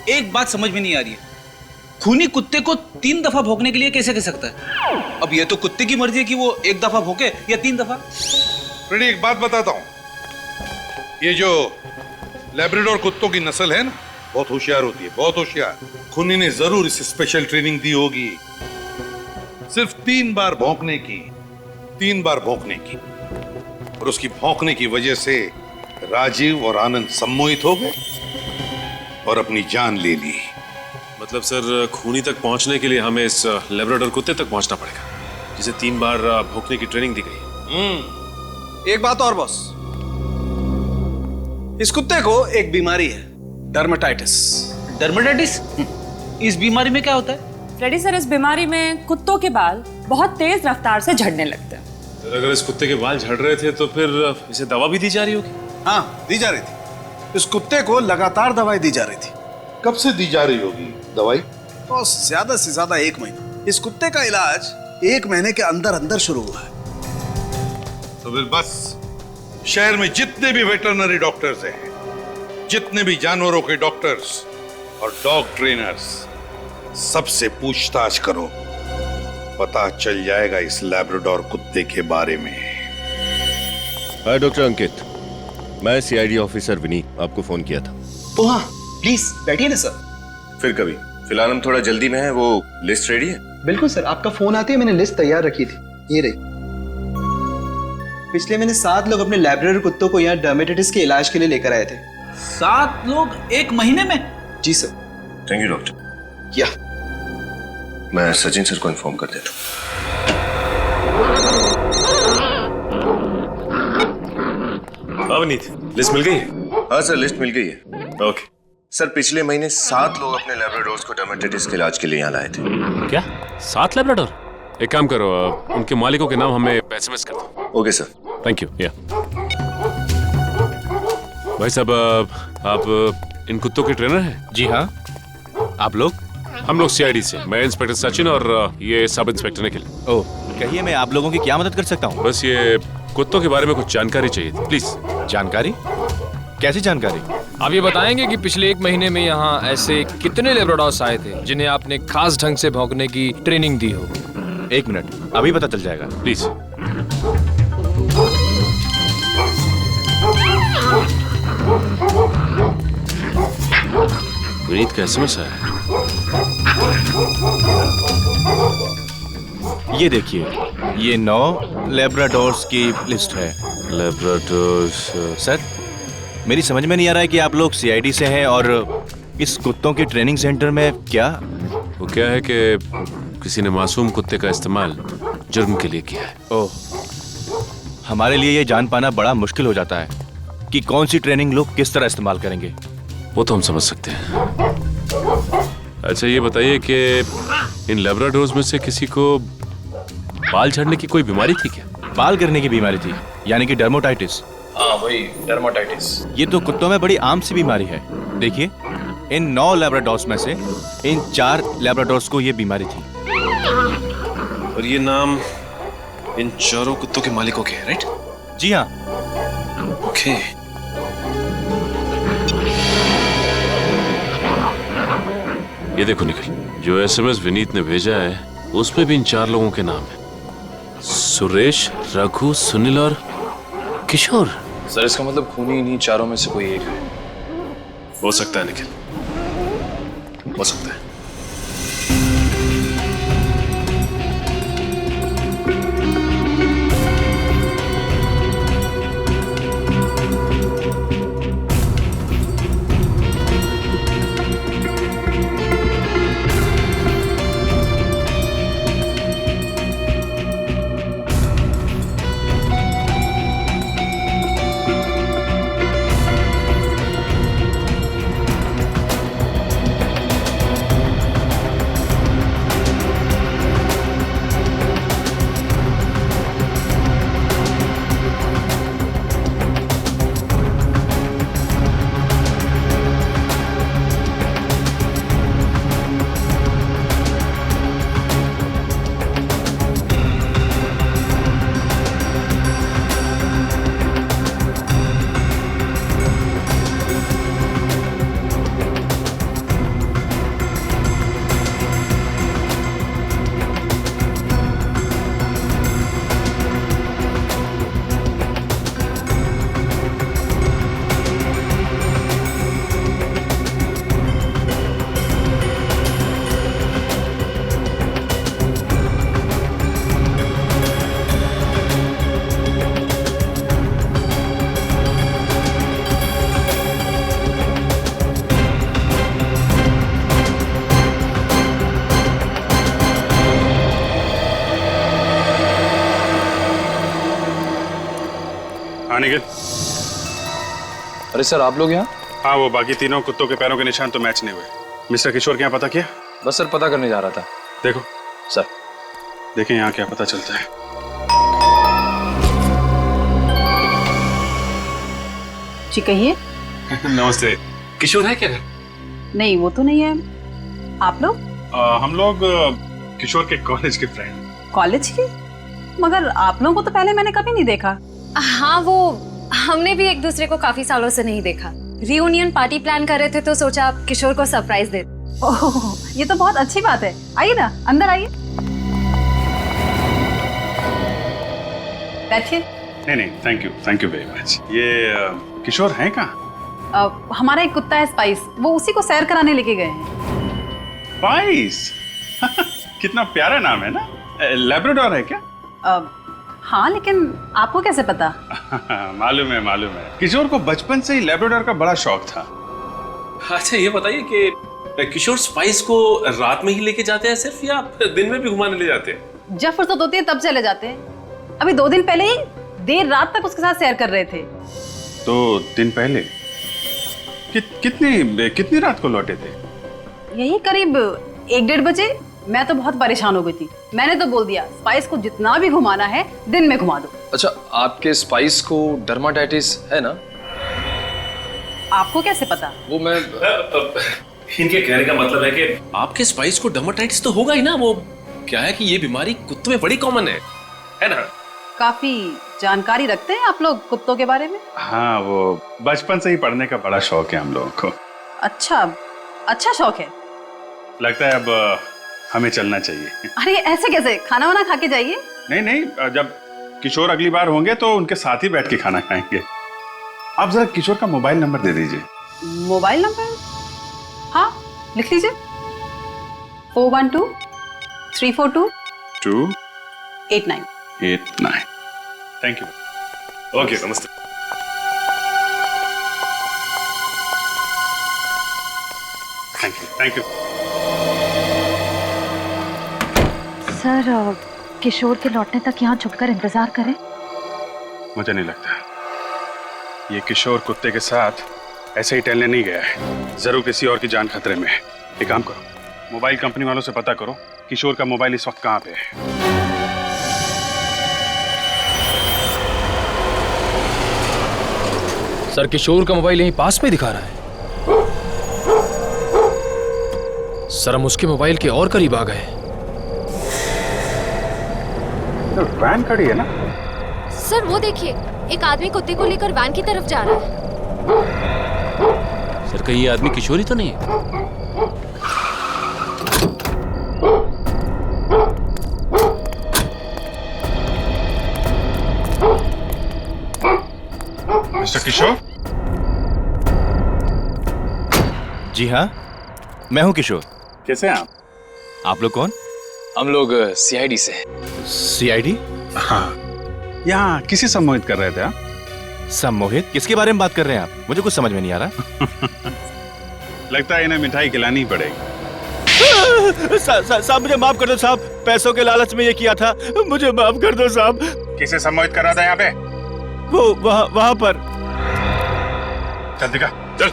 एक बात समझ में नहीं आ रही है, खूनी कुत्ते को 3 दफा भौंकने के लिए कैसे कह सकता है? अब ये तो कुत्ते की मर्जी है कि वो 1 दफा भौंके या 3 दफा। फ्रेडी, एक बात बताता हूं, ये जो लैब्राडोर कुत्तों की नस्ल है ना, बहुत होशियार होती है, बहुत होशियार। खूनी ने जरूर इसे स्पेशल ट्रेनिंग दी होगी, सिर्फ 3 बार भौंकने की, 3 बार भौंकने की, और उसकी भौंकने की वजह से राजीव और आनंद सम्मोहित हो गए और अपनी जान ले ली। मतलब सर, खूनी तक पहुंचने के लिए हमें इस लैब्राडोर कुत्ते तक पहुंचना पड़ेगा, जिसे 3 बार भौंकने की ट्रेनिंग दी गई। एक बात और बॉस, इस कुत्ते को एक बीमारी है, डर्मेटाइटिस। डर्मेटाइटिस? इस बीमारी में क्या होता है? फ्रेडी सर, इस बीमारी में कुत्तों के बाल बहुत तेज रफ्तार से झड़ने लगते हैं। सर, अगर इस कुत्ते के बाल झड़ रहे थे तो फिर इसे दवा भी दी जा रही होगी? हाँ, दी जा रही थी। इस कुत्ते को लगातार दवाई दी जा रही थी। कब से दी जा रही होगी दवाई? तो ज्यादा से ज्यादा 1 महीना। इस कुत्ते का इलाज 1 महीने के अंदर अंदर शुरू हुआ है। तो फिर बस शहर में जितने भी वेटरनरी डॉक्टर्स हैं, जितने भी जानवरों के डॉक्टर्स और डॉग ट्रेनर्स, सबसे पूछताछ करो, पता चल जाएगा इस लैब्राडोर कुत्ते के बारे में। हाय डॉक्टर अंकित, मैं सीआईडी ऑफिसर विनीत, आपको फोन किया था। ओ हाँ, प्लीज बैठिए ना सर। फिर कभी, फिलहाल हम थोड़ा जल्दी में हैं। वो लिस्ट रेडी है? बिल्कुल सर, आपका फोन आते ही मैंने लिस्ट तैयार रखी थी, ये रही। पिछले महीने 7 लोग अपने लैब्राडोर कुत्तों को यहाँ डर्मेटाइटिस के इलाज के लिए लेकर आए थे। 7 लोग 1 महीने में? जी सर। Thank you doctor. क्या? मैं सचिन सर को इन्फॉर्म कर देता हूँ। विनीत, लिस्ट मिल गई है? हाँ सर, लिस्ट मिल गई है। ओके सर, पिछले महीने 7 लोग अपने लैब्राडोर्स को डर्मेटाइटिस के इलाज के लिए यहाँ लाए थे। क्या 7 लैब्राडोर? एक काम करो, उनके मालिकों के नाम हमें एसएमएस कर दो। Okay sir, thank you. या भाई साहब, आप इन कुत्तों के ट्रेनर हैं? जी हाँ। आप लोग? हम लोग सीआईडी से, मैं इंस्पेक्टर सचिन और ये सब इंस्पेक्टर निखिल। ओह, कहिए, मैं आप लोगों की क्या मदद कर सकता हूँ? बस ये कुत्तों के बारे में कुछ जानकारी चाहिए थी, प्लीज। जानकारी? कैसी जानकारी? आप ये बताएंगे कि पिछले 1 महीने में यहाँ ऐसे कितने लैब्राडोर्स आए थे जिन्हें आपने खास ढंग से भौंकने की ट्रेनिंग दी हो? 1 मिनट, अभी पता चल जाएगा, प्लीज। विनीत का एसएमएस है। ये देखिए, ये 9 लैब्राडोर्स की लिस्ट है। लैब्राडोर्स? सर, मेरी समझ में नहीं आ रहा है कि आप लोग सीआईडी से हैं और इस कुत्तों के ट्रेनिंग सेंटर में क्या? वो क्या है कि किसी ने मासूम कुत्ते का इस्तेमाल जुर्म के लिए किया है। ओह, हमारे लिए ये जान पाना बड़ा मुश्किल हो जाता है कि कौन सी ट्रेनिंग लोग किस तरह इस्तेमाल करेंगे। वो तो हम समझ सकते हैं। अच्छा, ये बताइए कि इन लैब्राडोर्स में से किसी को बाल झड़ने की कोई बीमारी थी क्या? बाल गिरने की बीमारी थी, यानी कि डर्मेटाइटिस। हाँ, वही डर्मेटाइटिस। ये तो कुत्तों में बड़ी आम सी बीमारी है। देखिए, इन 9 लैब्राडोर्स में से इन 4 लैब्राडोर्स को ये बीमारी थी। और ये नाम इन 4 कुत्तों के मालिकों के हैं, राइट? जी हाँ। ओके। ये देखो निखिल, जो एसएमएस विनीत ने भेजा है उसमें भी इन 4 लोगों के नाम है, सुरेश, रघु, सुनील और किशोर। सर, इसका मतलब खूनी इन्हीं 4 में से कोई एक है। हो सकता है निखिल, हो सकता है। हाँ निखिल। अरे सर आप लोग यहाँ? हाँ, वो बाकी तीनों कुत्तों के पैरों के निशान तो मैच नहीं हुए। मिस्टर किशोर के यहाँ पता किया? बस सर पता करने जा रहा था। देखो सर, देखें यहाँ क्या पता चलता है। जी कहिए। नमस्ते। किशोर है क्या घर? नहीं, वो तो नहीं है। आप लोग? हम लोग किशोर के कॉलेज के फ्रेंड। कॉलेज के? मगर आप लोगों को तो पहले मैंने कभी नहीं देखा। हाँ, वो हमने भी एक दूसरे को काफी सालों से नहीं देखा। रियूनियन पार्टी प्लान कर रहे थे तो सोचा किशोर को सरप्राइज दे। ओह, ये तो बहुत अच्छी बात है। आइए ना, अंदर आइए, बैठिए। नहीं, थैंक यू वेरी मच। ये किशोर है कहाँ? हमारा एक कुत्ता है स्पाइस, वो उसी को सैर कराने लेके गए हैं। स्पाइस? कितना प्यारा नाम है ना। लैब्राडोर है क्या? हाँ, लेकिन आपको कैसे पता? मालूम है। किशोर को बचपन से ही लैब्राडोर का बड़ा शौक था। अच्छा ये बताइए कि किशोर स्पाइस को रात में ही लेके जाते हैं सिर्फ, या दिन में भी घुमाने ले जाते हैं? जब फुर्सत होती है तब चले जाते हैं। अभी 2 दिन पहले ही देर रात तक उसके साथ सैर कर रहे थे। 2 दिन पहले? कितनी रात को लौटे थे? यही करीब 1-1:30 बजे। मैं तो बहुत परेशान हो गई थी। मैंने तो बोल दिया स्पाइस को जितना भी घुमाना है दिन में घुमा दो। अच्छा, आपके स्पाइस को डर्माटाइटिस है ना? आपको कैसे पता? वो मैं इनके कहने का मतलब है कि आपके स्पाइस को डर्माटाइटिस तो होगा ही ना। वो क्या है कि ये बीमारी कुत्तों में बड़ी कॉमन है ना? काफी जानकारी रखते हैं आप लोग कुत्तों के बारे में। हाँ, वो बचपन से ही पढ़ने का बड़ा शौक है हम लोगों को। अच्छा शौक है। लगता है अब हमें चलना चाहिए। अरे ऐसे कैसे? खाना वाना खा के जाइए। नहीं, जब किशोर अगली बार होंगे तो उनके साथ ही बैठ के खाना खाएंगे। आप जरा किशोर का मोबाइल नंबर दे दीजिए। Mobile number? हाँ, लिख लीजिए। 412-342-289। Thank you. ओके, नमस्ते। Thank you. सर, किशोर के लौटने तक यहाँ छुपकर इंतजार करें? मुझे नहीं लगता ये किशोर कुत्ते के साथ ऐसे ही टहलने नहीं गया है। जरूर किसी और की जान खतरे में है। एक काम करो, मोबाइल कंपनी वालों से पता करो किशोर का मोबाइल इस वक्त कहाँ पे है। सर, किशोर का मोबाइल यहीं पास में दिखा रहा है। सर, हम उसके मोबाइल के और करीब आ गए। वैन खड़ी है ना? सर वो देखिए, एक आदमी कुत्ते को लेकर वैन की तरफ जा रहा है। सर, कहीं ये आदमी किशोर ही तो नहीं है? मिस्टर किशोर? जी हाँ, मैं हूँ किशोर। कैसे हैं आप लोग कौन? हम लोग सीआईडी से। सीआईडी? हाँ, यहाँ किसी सम्मोहित कर रहे थे आप? सम्मोहित? किसके बारे में बात कर रहे हैं आप? मुझे कुछ समझ में नहीं आ रहा। लगता है इन्हें मिठाई खिलानी ही पड़ेगी। साहब मुझे माफ कर दो साहब, पैसों के लालच में ये किया था, मुझे माफ कर दो साहब। किसे सम्मोहित कर रहा था यहाँ पे? वो वहाँ पर। चल दिखा, चल।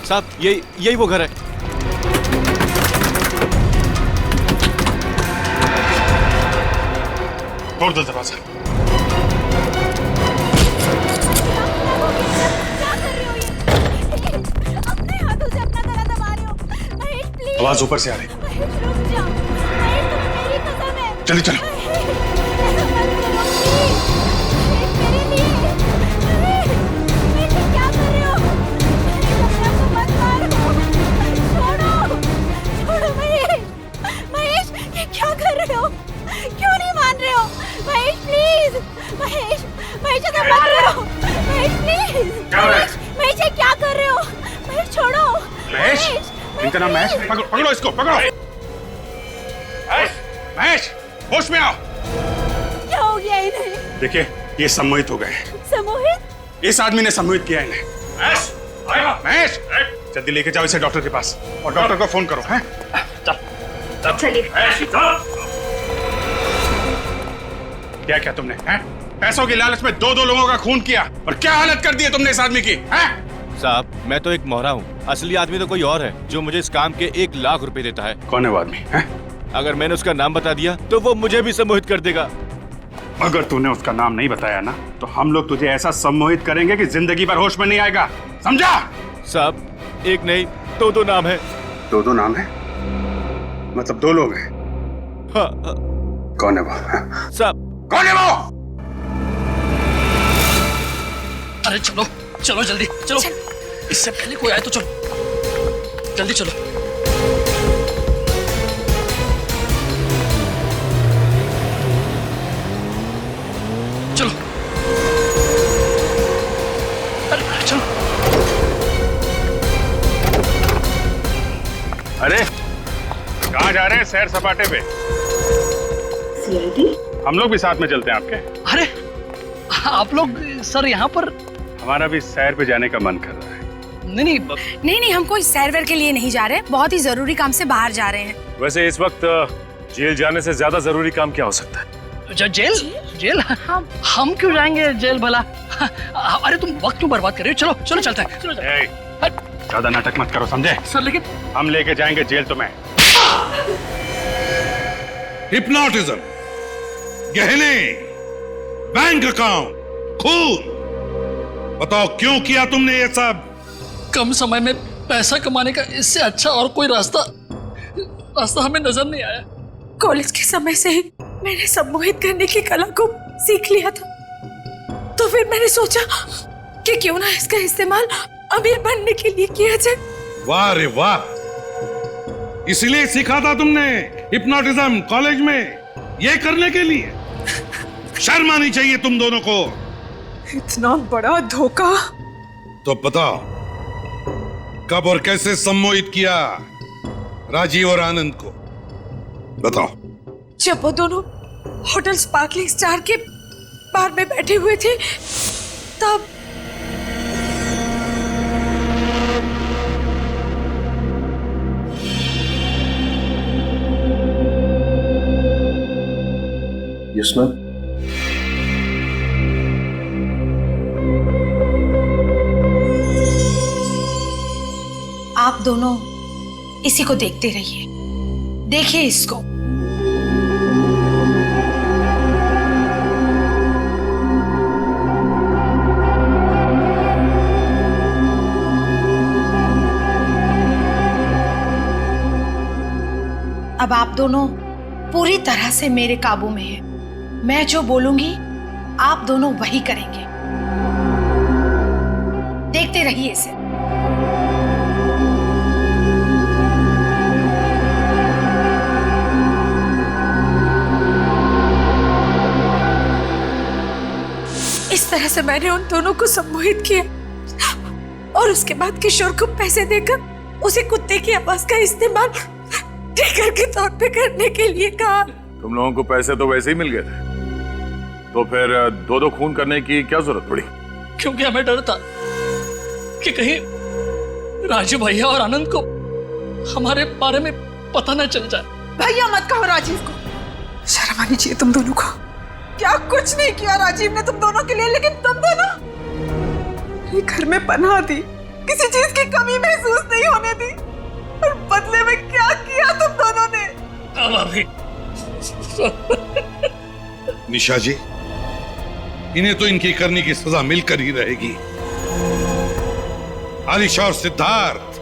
साहब यही वो घर है। खोल दो दरवाजा। आवाज ऊपर से आ रही। चलो चलो। क्या कर रहे हो? क्यों नहीं मान रहे हो? महेश प्लीज, महेश ऐसा मत करो। महेश प्लीज, महेश ये क्या कर रहे हो? महेश छोड़ो। महेश, इनका नाम महेश? पकड़ो इसको, पकड़ो। महेश, होश में आओ। क्या हो गया इन्हें? देखिए, ये सम्मोहित हो गए। सम्मोहित? इस आदमी ने सम्मोहित किया इन्हें। महेश, जल्दी लेके जाओ इसे डॉक्टर के पास और डॉक्टर को फोन करो। हैं? चलिए। क्या क्या तुमने हैं? पैसों की लालच में दो लोगों का खून किया और क्या हालत कर दी है तुमने इस आदमी की हैं? साहब मैं तो एक मोहरा हूँ, असली आदमी तो कोई और है जो मुझे इस काम के 1 लाख रुपए देता है। कौन है वो आदमी हैं? अगर मैंने उसका नाम बता दिया तो वो मुझे भी सम्मोहित कर देगा। अगर तूने उसका नाम नहीं बताया ना तो हम लोग तुझे ऐसा सम्मोहित करेंगे कि जिंदगी भर होश में नहीं आएगा, समझा? साहब एक नहीं दो नाम है। दो नाम है? मतलब 2 लोग हैं? हाँ। कौन है वो? साहब कौन है वो? अरे चलो चलो जल्दी चलो, इससे पहले कोई आए तो चलो जल्दी चलो। चलो अरे चलो। अरे कहाँ जा रहे हैं? सैर सपाटे पे। सीआईडी? हम लोग भी साथ में चलते हैं आपके। अरे आप लोग सर यहाँ पर? हमारा भी सैर पे जाने का मन कर रहा है। नहीं हम कोई सैर के लिए नहीं जा रहे, बहुत ही जरूरी काम से बाहर जा रहे हैं। वैसे इस वक्त जेल जाने से ज्यादा जरूरी काम क्या हो सकता है? जेल हम क्यों जाएंगे जेल भला? अरे तुम वक्त क्यों बर्बाद कर रहे हो? चलो चलो चलते हैं, चलो ज्यादा नाटक मत करो, समझे? सर लेकिन हम लेके जाएंगे जेल तुम्हें। हिप्नोटिज्म, गहने, बैंक अकाउंट, खून, बताओ क्यों किया तुमने ये सब? कम समय में पैसा कमाने का इससे अच्छा और कोई रास्ता हमें नजर नहीं आया। कॉलेज के समय से ही मैंने सम्मोहित करने की कला को सीख लिया था, तो फिर मैंने सोचा कि क्यों ना इसका इस्तेमाल अमीर बनने के लिए किया जाए। वाह रे वाह, इसलिए सीखा था तुमने हिप्नोटिज्म कॉलेज में, ये करने के लिए? शर्म आनी चाहिए तुम दोनों को। इतना बड़ा धोखा। तो बताओ कब और कैसे सम्मोहित किया राजीव और आनंद को? बताओ। जब वो दोनों होटल स्पार्कलिंग स्टार के बार में बैठे हुए थे तब। Yes ma'am. आप दोनों इसी को देखते रहिए, देखिए इसको। अब आप दोनों पूरी तरह से मेरे काबू में हैं। मैं जो बोलूंगी आप दोनों वही करेंगे, देखते रहिए इसे। इस तरह से मैंने उन दोनों को सम्मोहित किया और उसके बाद किशोर को पैसे देकर उसे कुत्ते की आवाज का इस्तेमाल ट्रिगर के तौर पे करने के लिए कहा। तुम लोगों को पैसे तो वैसे ही मिल गए थे, तो फिर 2 खून करने की क्या जरूरत पड़ी? क्योंकि हमें डर था कि कहीं राजीव भैया और आनंद को हमारे बारे में पता न चल जाए। भैया मत कहो राजीव को, शर्म आनी चाहिए तुम दोनों को। क्या कुछ नहीं किया राजीव ने तुम दोनों के लिए, लेकिन तुम दोनों घर में पनाह दी, किसी चीज की कमी महसूस नहीं होने दी, और बदले में क्या किया तुम दोनों ने? निशा जी, इन्हें तो इनकी करने की सजा मिलकर ही रहेगी। आलिश और सिद्धार्थ,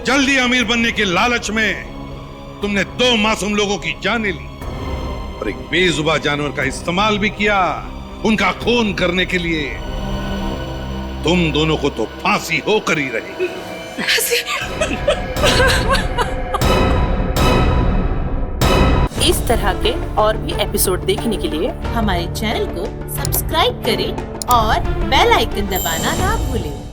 जल्दी अमीर बनने के लालच में तुमने 2 मासूम लोगों की जानें ली और एक बेजुबान जानवर का इस्तेमाल भी किया उनका खून करने के लिए। तुम दोनों को तो फांसी होकर ही रहेगी। इस तरह के और भी एपिसोड देखने के लिए हमारे चैनल को सब्सक्राइब करें और बेल आइकन दबाना ना भूलें।